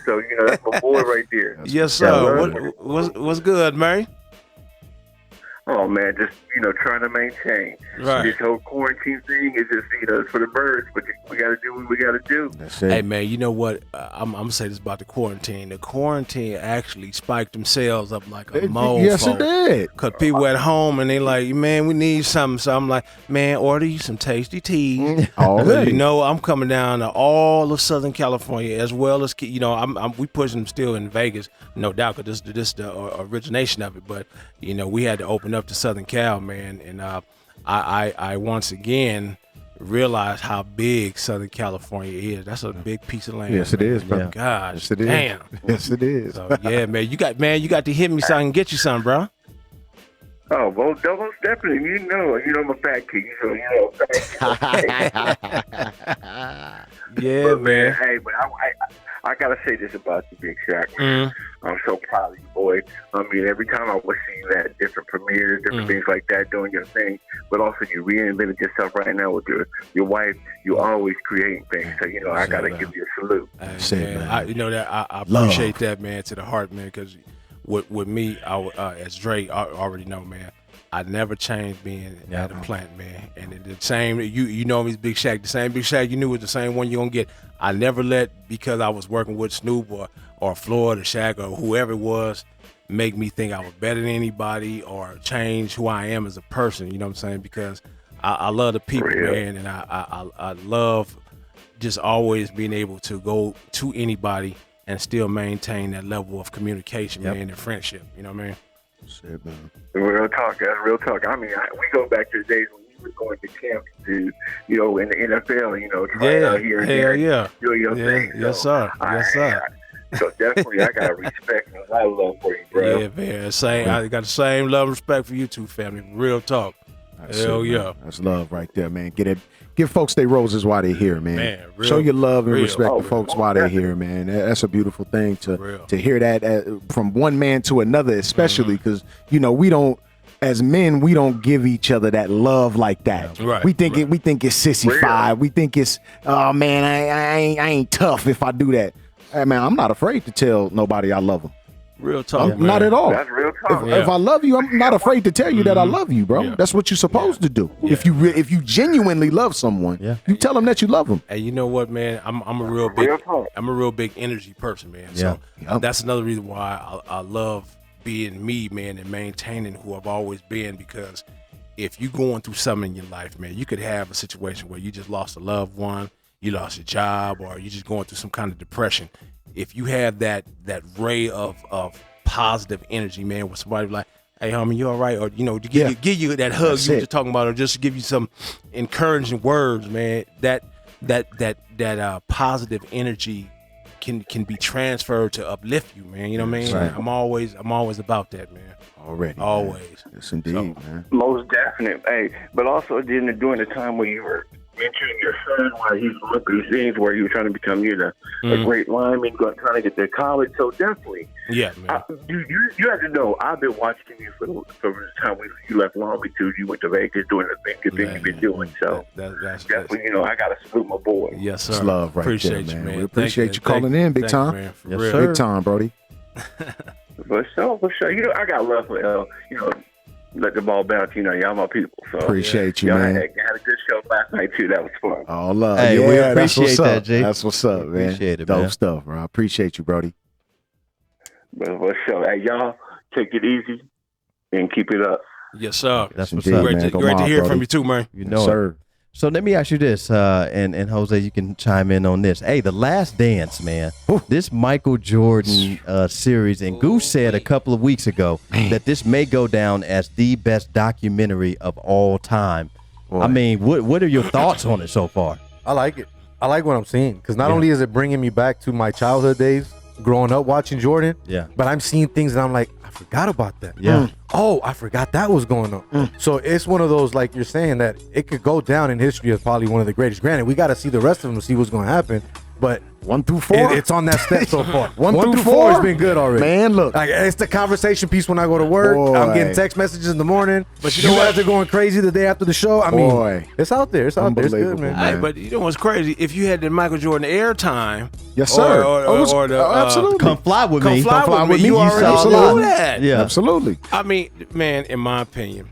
So, you know, that's my boy right there. Yes, Yeah, sir. What's good, man? Oh, man, just, you know, trying to maintain. Right. This whole quarantine thing is just, you know, it's for the birds, but we got to do what we got to do. That's it. Hey, man, you know what? I'm going to say this about the quarantine. The quarantine actually spiked themselves up like a mofo. Yes, it did. Because people at home and they like, man, we need something. So I'm like, man, order you some tasty teas. Already. You know, I'm coming down to all of Southern California as well as, you know, we pushing them still in Vegas, no doubt, because this is the origination of it. But, you know, we had to open up to Southern Cal, man. And I once again realized how big Southern California is. That's a big piece of land. Yes, it is, bro. Yeah. Gosh, Yes, it is. damn. Yes, it is. So, yeah, man, you got to hit me so I can get you some, bro. Oh, well, most definitely. You know I'm a fat kid. So, you know, Yeah, but, man. Hey, but I gotta say this about you, Big Shaq. Mm. I'm so proud of you, boy. I mean, every time I would see you at different premieres, different things like that, doing your thing, but also you reinvented yourself right now with your wife. You always creating things. So, you know, I gotta give you a salute. Hey, it, man. you know that I Love. appreciate that, man, to the heart, man. Because with me, as Dre already know, man, I never changed being at a plant, man. And the same, you know me, Big Shaq. The same Big Shaq you knew was the same one you're gonna get. I never let, because I was working with Snoop or Floyd or Shaq or whoever it was, make me think I was better than anybody or change who I am as a person. You know what I'm saying? Because I love the people, man, and I love just always being able to go to anybody and still maintain that level of communication, man, and friendship. You know what I mean? Shit, man. Real talk, that's real talk. I mean, we go back to the days when you were going to camp to, you know, in the NFL, you know, trying out here and there, doing your thing. Yes, sir. Yes, sir. So definitely, I got respect and a lot of love for you, bro. Yeah, man. I got the same love and respect for you two, family. Real talk. That's Hell it, yeah. man. That's love right there, man. Give folks their roses while they're here, man. Man, real- Show your love and real. respect Oh, to folks while they're here, man. That's a beautiful thing Real. to hear that from one man to another, especially because you know we don't. As men, we don't give each other that love like that. Right, We think we think it's sissy-fied. We think it's, oh man, I ain't tough if I do that. Hey man, I'm not afraid to tell nobody I love them. Real talk, man. Not at all. That's real talk. If I love you, I'm not afraid to tell you that I love you, bro. Yeah. That's what you're supposed to do. If you genuinely love someone, you tell them that you love them. And you know what, man? I'm a real big energy person, man. So that's another reason why I love being me, man, and maintaining who I've always been. Because if you're going through something in your life, man, you could have a situation where you just lost a loved one, you lost your job, or you're just going through some kind of depression. If you have that ray of positive energy, man, with somebody like, hey, homie, you all right? Or, you know, to give you that hug That's you were it. just talking about, or just to give you some encouraging words, man, that positive energy can be transferred to uplift you, man. You know what I mean? Right. I'm always about that, man. Already. Always. Man. Yes, indeed, man. Most definite. Hey, but also during the time where you were mentoring your son while he's going through things where he was trying to become a great lineman, trying to get to college. So definitely, Yeah, man. you have to know. I've been watching you from the time you left Long Beach till you went to Vegas doing the good thing you've been doing. So That's definitely, I got to salute my boy. yes, sir. It's love right Appreciate there, you, man. man. We appreciate you Thank calling in, big thank time. you, man, for Yes, real. sir. Big time, Brody. For sure. I got love for L. Let the ball bounce. Y'all my people. So Appreciate you, y'all man. had a good show last night too. That was fun. All love. Hey, yeah, we that's appreciate what's that, up. G. That's what's up, man. Appreciate it, Dope man. stuff, bro. I appreciate you, Brody. But for sure, hey, y'all take it easy and keep it up. Yes, sir. That's what's Indeed, up. Great, man. to, Go great to Mob, hear Brody. from you too, man. You know it. Sir. So let me ask you this, and Jose, you can chime in on this. Hey, The Last Dance, man. This Michael Jordan series, and Goose said a couple of weeks ago that this may go down as the best documentary of all time. Boy. I mean, what are your thoughts on it so far? I like it. I like what I'm seeing because not only is it bringing me back to my childhood days, growing up watching Jordan, but I'm seeing things that I'm like, I forgot about that. Yeah. Oh, I forgot that was going on. So it's one of those, like you're saying, that it could go down in history as probably one of the greatest. Granted, we got to see the rest of them to see what's going to happen, but 1 through 4. it's on that step so far. 1 One through through 4 has 4? been good already. Man, look. Like, it's the conversation piece when I go to work. Boy. I'm getting text messages in the morning. But you guys are going crazy the day after the show. I Boy. mean, it's out there. It's out there. It's good, Unbelievable, man. Hey, but you know what's crazy? If you had the Michael Jordan airtime, Yes, sir. or the absolutely. Come fly with me. Come fly with me. You already saw know that. that. Yeah. Absolutely. I mean, man, in my opinion,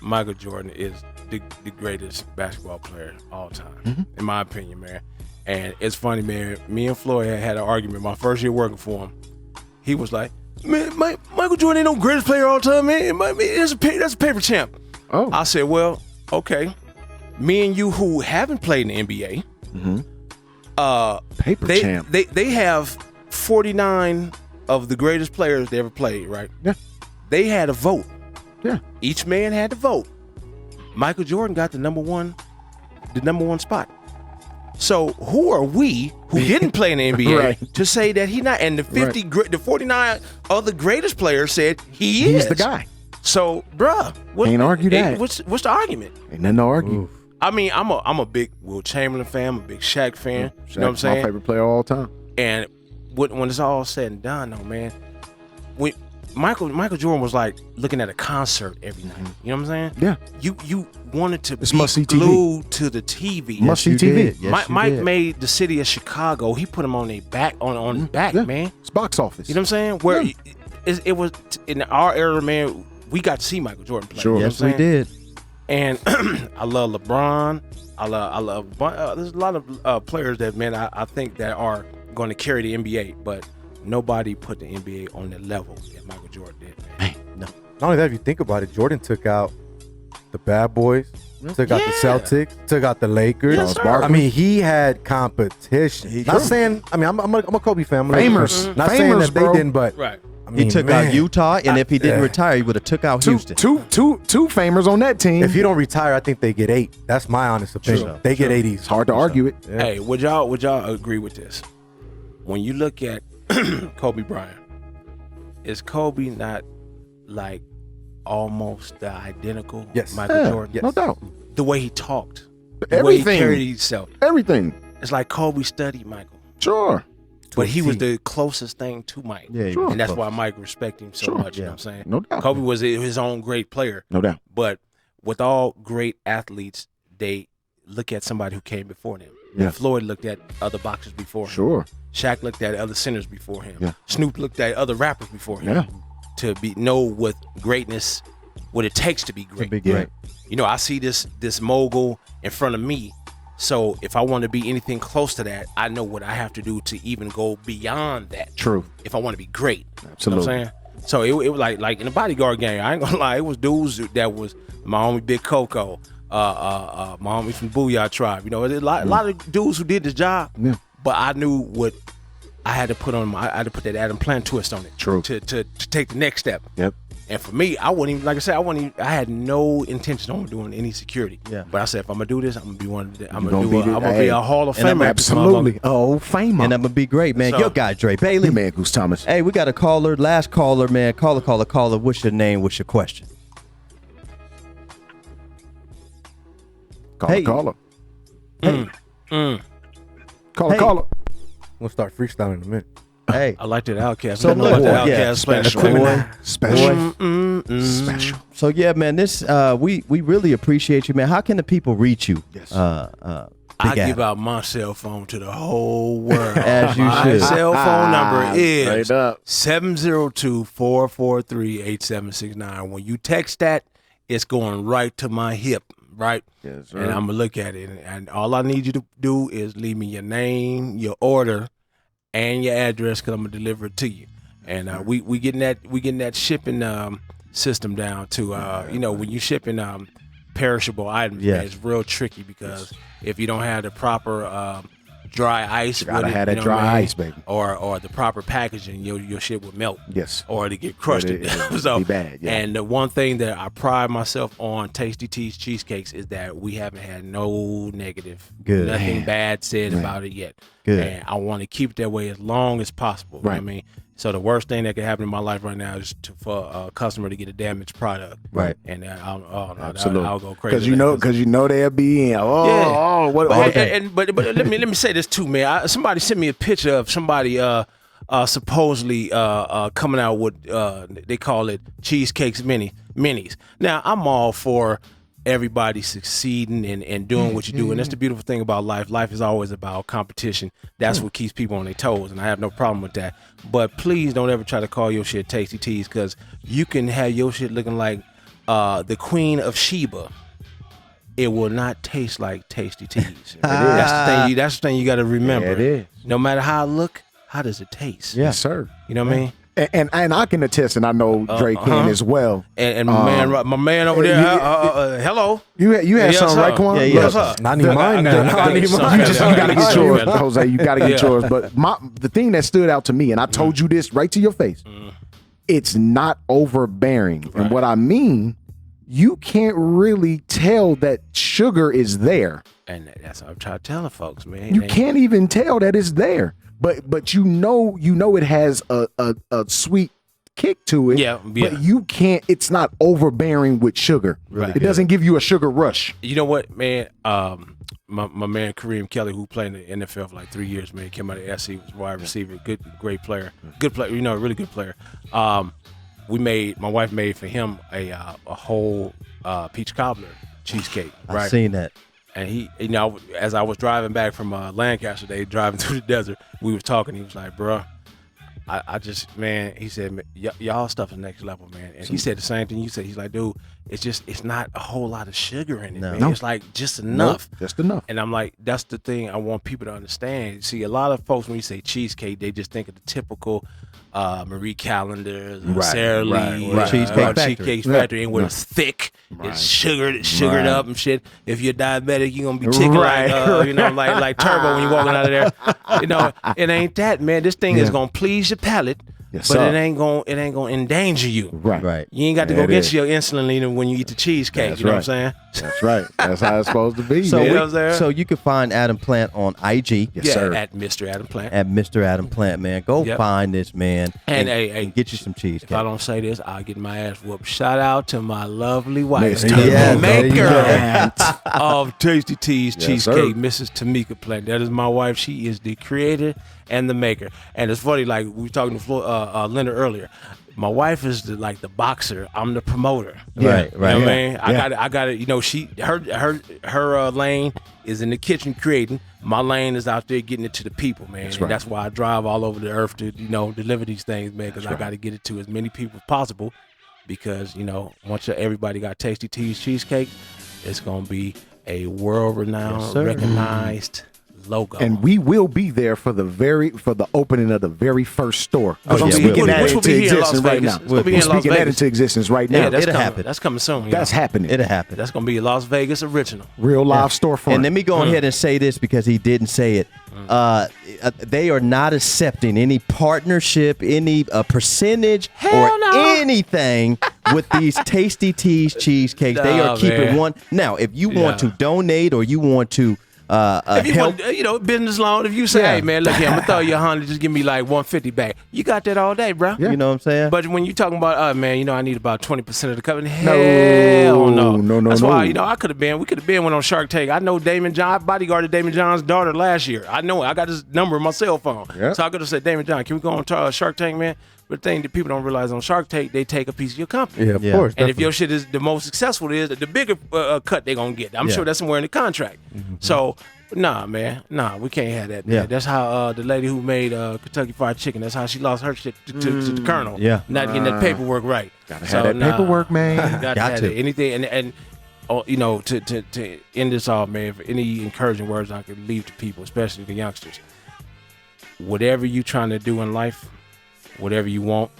Michael Jordan is the greatest basketball player of all time. In my opinion, man. And it's funny, man. Me and Floyd had an argument my first year working for him. He was like, "Man, Michael Jordan ain't no greatest player of all time, man. That's a paper champ." Oh. I said, "Well, okay. Me and you who haven't played in the NBA, Paper champ. they have 49 of the greatest players they ever played, right? Yeah. They had a vote. Yeah. Each man had to vote. Michael Jordan got the number one spot. So who are we who didn't play in the NBA Right. to say that he not? And the 49 other greatest players said He's is the guy. So, bruh, Can't argue that. What's the argument? Ain't nothing to argue. I mean, I'm a big Will Chamberlain fan. I'm a big Shaq fan. Shaq's You know what I'm saying? my favorite player of all time. And when it's all said and done, though, man, when Michael Jordan was like looking at a concert every night. You know what I'm saying? Yeah. You wanted to It's be must-see TV. glued to the TV. Must see you TV. did. Yes, you Mike did. made the city of Chicago. He put them on their back on his back, Yeah. man. It's box office. You know what I'm saying? Where Yeah. it was in our era, man. We got to see Michael Jordan play. Sure. You know Yes, what we I'm saying? did. And I love LeBron. I love. There's a lot of players that, man, I think that are going to carry the NBA, but nobody put the NBA on the level that Michael Jordan did. Man. No. Not only that, if you think about it, Jordan took out the bad boys, took out the Celtics, took out the Lakers. Yes, sir. I mean, he had competition. Not saying, I mean, I'm a Kobe fan. I'm a Lakers fan. Famers. Not saying Famers, that they bro. didn't, but Right. I mean, He took man, out Utah, and if he didn't retire, he would have took out Houston. Two famers on that team. If you don't retire, I think they get 8. That's my honest opinion. Sure. They get 80s. It's hard to argue it. Yeah. Hey, would y'all agree with this? When you look at Kobe Bryant, is Kobe not like almost the identical Yes. Michael Yeah, Jordan? no doubt. The way he talked, the way he Everything. carried himself. Everything. It's like Kobe studied Michael, Sure. but he was T. the closest thing to Mike. Yeah, he Sure. was And that's close. why Mike respected him so Sure. much. You know Yeah. what I'm saying? No doubt. Kobe was his own great player. No doubt. But with all great athletes, they look at somebody who came before them. Yeah. Floyd looked at other boxers before him. Sure. Shaq looked at other centers before him. Yeah. Snoop looked at other rappers before him. Yeah. To know what greatness, what it takes to be great. be great. You know, I see this mogul in front of me. So if I want to be anything close to that, I know what I have to do to even go beyond that. True. If I want to be great. Absolutely. You know what I'm saying? So it was like in the bodyguard game, I ain't gonna lie, it was dudes that was my homie Big Coco, my homie from Booyah Tribe. You know, there's a lot of dudes who did this job. Yeah. But I knew what I had to put on I had to put that Adam Plant twist on it. True. To take the next step. Yep. And for me, I wouldn't even, like I said, I had no intention on doing any security. Yeah. But I said, if I'm gonna do this, I'm gonna be one of the, I'm You gonna gonna be be a Hall of and I'm Famer. Absolutely. Oh, famer. And I'm gonna be great, man. So- Your guy, Dre Bailey. Your man, Goose Thomas. Hey, we got a caller. Last caller, man. Caller. What's your name? What's your question? Caller. Caller. We'll start freestyling in a minute. Hey, I like that Outcast. So I like that yeah, Outcast playing the special. criminal. Special. so yeah, man, this we really appreciate you, man. How can the people reach you? Yes. I Big give Adam? out my cell phone to the whole world. As you my should. cell phone number is Straight up. 702-443-8769. When you text that, it's going right to my hip, right? Yes, And I'm gonna look at it, and all I need you to do is leave me your name, your order, and your address, because I'm gonna deliver it to you. And we getting that shipping system down to when you shipping perishable items, Yes. man, it's real tricky because if you don't have the proper dry ice, Gotta with it, have that you know what dry I mean? ice, baby. or the proper packaging, your shit would melt. Yes. Or to get crusted. It'd So be bad, yeah. and the one thing that I pride myself on Tasty Teas cheesecakes is that we haven't had no negative, Good. nothing bad said about it yet. Good. And I want to keep it that way as long as possible. You know what I mean? So the worst thing that can happen in my life right now is for a customer to get a damaged product. Right. And Absolutely. I'll go crazy. Because you know they'll be in. What? But let me say this too, man. Somebody sent me a picture of somebody supposedly coming out with they call it cheesecakes minis. Now I'm all for everybody succeeding and doing what you do, and that's the beautiful thing about life. Life is always about competition. That's what keeps people on their toes, and I have no problem with that. But please don't ever try to call your shit Tasty Teas, because you can have your shit looking like the Queen of Sheba. It will not taste like Tasty Teas. That's the thing you got to remember. Yeah, it is. No matter how it look, how does it taste? Yes, sir. You know what I mean? And I can attest, and I know Drake can as well. And my man over there, hello. You had Yes, something, sir. right, Quan? Yeah, Yes, yeah. sir. I need mine now. I need mine. You got to get yours, Jose. You got to get Yeah. yours. But the thing that stood out to me, and I told you this right to your face, it's not overbearing. And what I mean, you can't really tell that sugar is there. And that's what I'm trying to tell the folks, man. You can't even tell that it's there. But you know it has a sweet kick to it. Yeah. But you can't. It's not overbearing with sugar. Right. It doesn't give you a sugar rush. You know what, man? My man Kareem Kelly, who played in the NFL for like 3 years, man, came out of SC, was wide receiver, great player, good player. You know, really good player. My wife made for him a whole peach cobbler cheesecake. Right. I've seen that. And he, as I was driving back from Lancaster Day, driving through the desert, we was talking. He was like, "Bro, I just, man," he said, "Y'all stuff is next level, man." And he said the same thing you said. He's like, "Dude, it's not a whole lot of sugar in it, man. No. It's like just enough." Nope, just enough. And I'm like, that's the thing I want people to understand. See, a lot of folks, when you say cheesecake, they just think of the typical Marie Callender's, Sara Lee, Cheesecake Factory, and where it's thick, it's sugared up and shit. If you're diabetic, you're gonna be chicken like Turbo when you're walking out of there. It ain't that, man. This thing is gonna please your palate. Yes, but sir. it ain't gonna endanger you. Right. You ain't got to There go it get is. your insulin when you eat the cheesecake. That's you know right. what I'm saying? That's right. That's how it's supposed to be. So, man. know what I'm saying? so you can find Adam Plant on IG Yes, sir. At Mr. Adam Plant. at Mr. Adam Plant, man. Go Yep. find this man And get you some cheesecake. If I don't say this, I'll get my ass whooped. Shout out to my lovely wife, Mr. the Yes, maker of Tasty Teas Yes, cheesecake, sir. Mrs. Tamika Plant. That is my wife. She is the creator and the maker. And it's funny, like we were talking to Leonard earlier. My wife is the boxer. I'm the promoter. Right, You right. know what I Yeah, mean? yeah. I got it. Her lane is in the kitchen creating. My lane is out there getting it to the people, man. That's And right. that's why I drive all over the earth to deliver these things, man. Because I got to get it to as many people as possible. Because once everybody got Tasty Teas cheesecake, it's gonna be a world-renowned, sir. recognized logo. And we will be there for the opening of the very first store. Which will yeah, be- we'll be which will be here in Las existence right Vegas. now. It's gonna be in Las speaking that Vegas. into existence right now. Yeah, that's It'll coming. happen. That's coming soon. That's y'all. happening. It'll happen. That's gonna be a Las Vegas original. Real live storefront. And let me go ahead and say this because he didn't say it. They are not accepting any partnership, any percentage, or anything with these Tasty Teas cheesecakes. They Nah, are keeping man. one. Now, if you want Yeah. to donate or you want to If you help. want, business loan. If you say, hey man, look here, I'm gonna throw you $100, just give me like $150 back. You got that all day, bro. You know what I'm saying? But when you talking about, man, I need about 20% of the company. Hell no. That's why, I could have been. We could have been went on Shark Tank. I know Damon John. I bodyguarded Damon John's daughter last year. I know it. I got his number on my cell phone. Yeah. So I could have said, Damon John, can we go on Shark Tank, man? But the thing that people don't realize on Shark Tank, they take a piece of your company. Yeah, of course. And if your shit is the most successful, it is the bigger cut they're gonna get. I'm sure that's somewhere in the contract. So, nah, man, we can't have that. Man. Yeah. That's how the lady who made Kentucky Fried Chicken. That's how she lost her shit to the Colonel. Yeah. Not getting that paperwork right. Gotta have that paperwork, man. Got to. Anything and to end this off, man. If any encouraging words I could leave to people, especially the youngsters. Whatever you trying to do in life, whatever you want,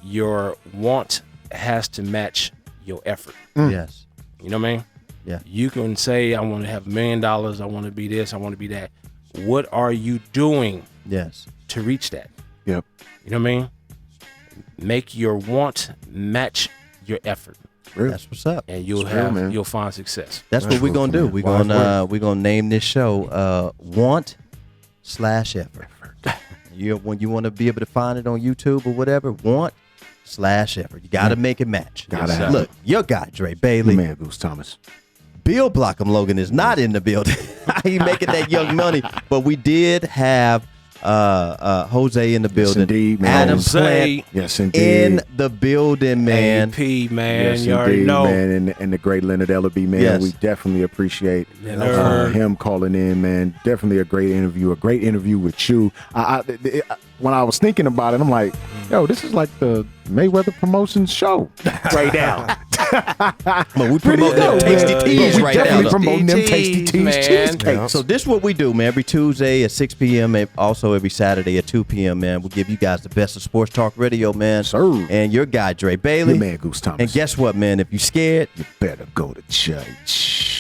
your want has to match your effort. Yes. You know what I mean? Yeah. You can say, I want to have $1 million. I want to be this. I want to be that. What are you doing Yes. to reach that? Yep. You know what I mean? Make your want match your effort, That's what's up. and you'll you'll find success. That's what we're gonna do. We're gonna name this show Want/Effort. When you want to be able to find it on YouTube or whatever, Want/Effort. You gotta make it match. Gotta have Look, your guy Dre Bailey, man, Goose Thomas. Bill Blockham Logan is not in the building. He making that young money, but we did have Jose in the building. Indeed, man. Adam Jose. Plant Yes, indeed. in the building, man. AP, man, Yes, you already indeed, know. man, and the great Leonard Ellerbe, man. Yes. We definitely appreciate Leonard. him calling in, man. Definitely a great interview with you. When I was thinking about it, I'm like, yo, this is like the Mayweather Promotions show right now. But we promote them tasty teas we right definitely now. promoting them tasty teas, man. cheesecakes. So this is what we do, man. Every Tuesday at 6 p.m. and also every Saturday at 2 p.m., man. We'll give you guys the best of sports talk radio, man. Sir. And your guy, Dre Bailey. Your man, Goose Thomas. And guess what, man? If you're scared, You better go to church.